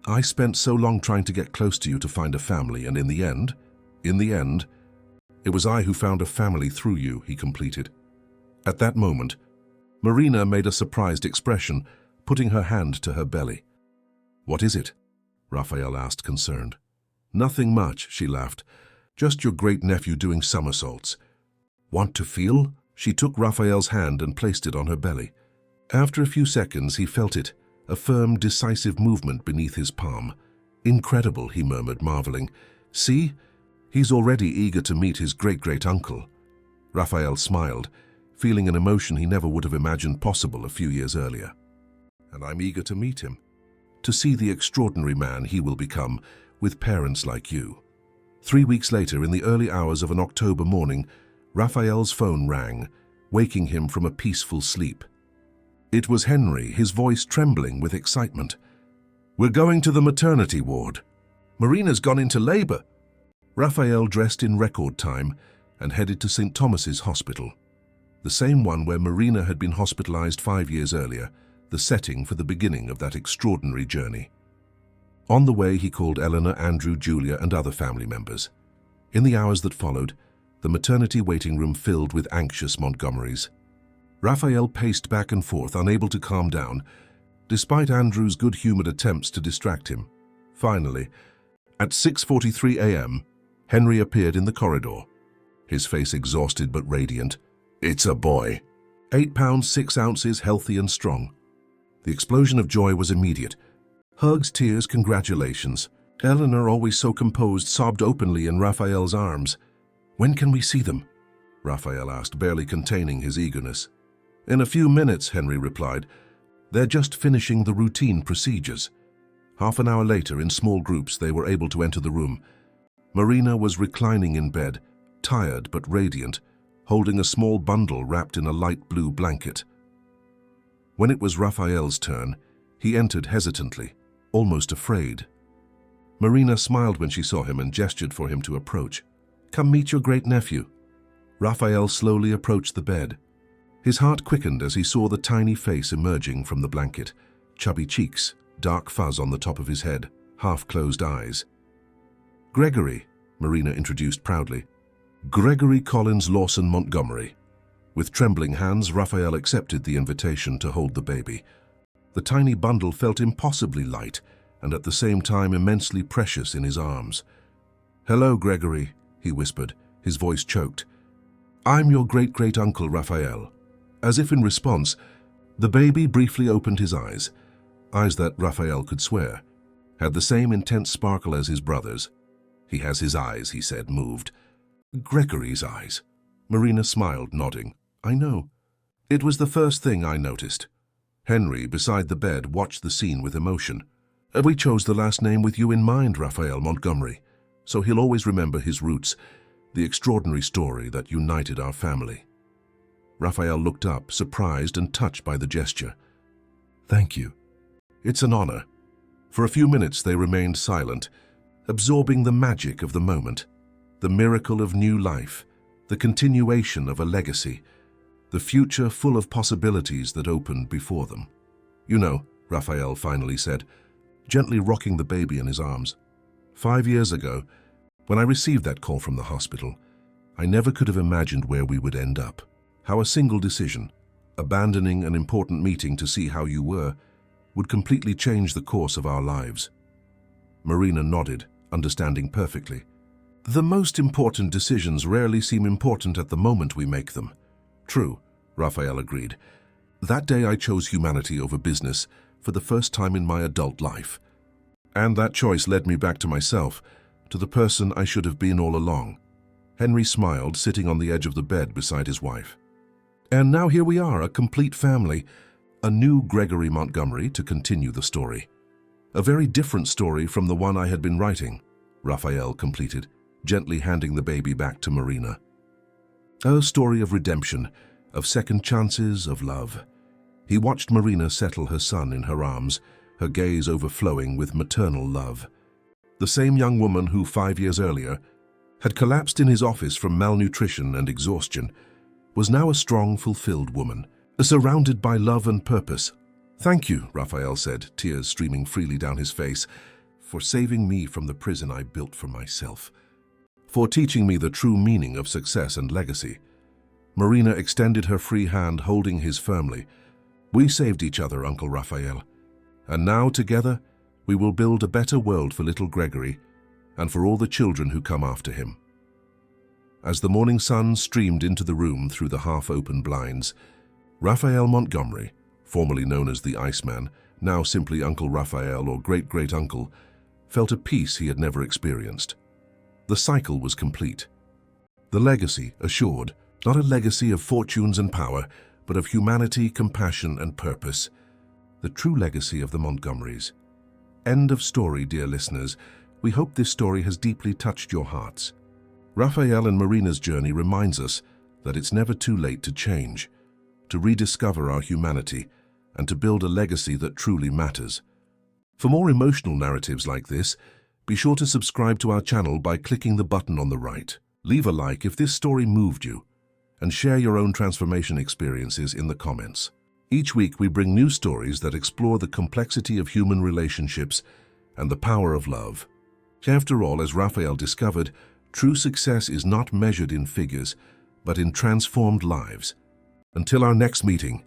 I spent so long trying to get close to you to find a family, and in the end, it was I who found a family through you," he completed. At that moment, Marina made a surprised expression, putting her hand to her belly. "What is it?" Raphael asked, concerned. "Nothing much," she laughed. "Just your great-nephew doing somersaults." "Want to feel?" She took Raphael's hand and placed it on her belly. After a few seconds, he felt it, a firm, decisive movement beneath his palm. "Incredible," he murmured, marveling. "See? He's already eager to meet his great-great-uncle." Raphael smiled, feeling an emotion he never would have imagined possible a few years earlier. And I'm eager to meet him, to see the extraordinary man he will become with parents like you. 3 weeks later, in the early hours of an October morning, Raphael's phone rang, waking him from a peaceful sleep. It was Henry, his voice trembling with excitement. "We're going to the maternity ward. Marina's gone into labor." Raphael dressed in record time and headed to St. Thomas's Hospital, the same one where Marina had been hospitalized 5 years earlier, the setting for the beginning of that extraordinary journey. On the way, he called Eleanor, Andrew, Julia, and other family members. In the hours that followed, the maternity waiting room filled with anxious Montgomerys. Raphael paced back and forth, unable to calm down, despite Andrew's good-humored attempts to distract him. Finally, at 6:43 a.m., Henry appeared in the corridor, his face exhausted but radiant. "It's a boy. 8 pounds 6 ounces, healthy and strong." The explosion of joy was immediate. Hugs, tears, congratulations. Eleanor, always so composed, sobbed openly in Raphael's arms. "When can we see them?" Raphael asked, barely containing his eagerness. "In a few minutes," Henry replied. "They're just finishing the routine procedures." Half an hour later, in small groups, they were able to enter the room. Marina was reclining in bed, tired but radiant, holding a small bundle wrapped in a light blue blanket. When it was Raphael's turn, he entered hesitantly, almost afraid. Marina smiled when she saw him and gestured for him to approach. "Come meet your great-nephew." Raphael slowly approached the bed. His heart quickened as he saw the tiny face emerging from the blanket, chubby cheeks, dark fuzz on the top of his head, half-closed eyes. "Gregory," Marina introduced proudly. "Gregory Collins Lawson Montgomery." With trembling hands, Raphael accepted the invitation to hold the baby. The tiny bundle felt impossibly light and at the same time immensely precious in his arms. "Hello, Gregory," he whispered, his voice choked. "I'm your great-great-uncle Raphael." As if in response, the baby briefly opened his eyes that Raphael could swear had the same intense sparkle as his brother's. "He has his eyes," he said, moved. "Gregory's eyes." Marina smiled, nodding. "I know. It was the first thing I noticed." Henry, beside the bed, watched the scene with emotion. "We chose the last name with you in mind, Raphael Montgomery, so he'll always remember his roots, the extraordinary story that united our family." Raphael looked up, surprised and touched by the gesture. "Thank you. It's an honor." For a few minutes they remained silent, absorbing the magic of the moment, the miracle of new life, the continuation of a legacy, the future full of possibilities that opened before them. "You know," Raphael finally said, gently rocking the baby in his arms, 5 years ago, when I received that call from the hospital, I never could have imagined where we would end up. How a single decision, abandoning an important meeting to see how you were, would completely change the course of our lives." Marina nodded, understanding perfectly. "The most important decisions rarely seem important at the moment we make them." "True," Raphael agreed. "That day I chose humanity over business for the first time in my adult life. And that choice led me back to myself, to the person I should have been all along." Henry smiled, sitting on the edge of the bed beside his wife. "And now here we are, a complete family, a new Gregory Montgomery, to continue the story. A very different story from the one I had been writing," Raphael completed, gently handing the baby back to Marina. "A story of redemption, of second chances, of love." He watched Marina settle her son in her arms, her gaze overflowing with maternal love. The same young woman who 5 years earlier had collapsed in his office from malnutrition and exhaustion was now a strong, fulfilled woman, surrounded by love and purpose. "Thank you," Raphael said, tears streaming freely down his face, "for saving me from the prison I built for myself, for teaching me the true meaning of success and legacy." Marina extended her free hand, holding his firmly. "We saved each other, Uncle Raphael, and now together we will build a better world for little Gregory and for all the children who come after him." As the morning sun streamed into the room through the half-open blinds, Raphael Montgomery, formerly known as the Iceman, now simply Uncle Raphael or great-great-uncle, felt a peace he had never experienced. The cycle was complete. The legacy assured, Not a legacy of fortunes and power, but of humanity, compassion, and purpose. The true legacy of the Montgomerys. End of story, dear listeners. We hope this story has deeply touched your hearts. Raphael and Marina's journey reminds us that it's never too late to change, to rediscover our humanity, and to build a legacy that truly matters. For more emotional narratives like this, be sure to subscribe to our channel by clicking the button on the right. Leave a like if this story moved you, and share your own transformation experiences in the comments. Each week we bring new stories that explore the complexity of human relationships and the power of love. After all, as Raphael discovered, true success is not measured in figures, but in transformed lives. Until our next meeting,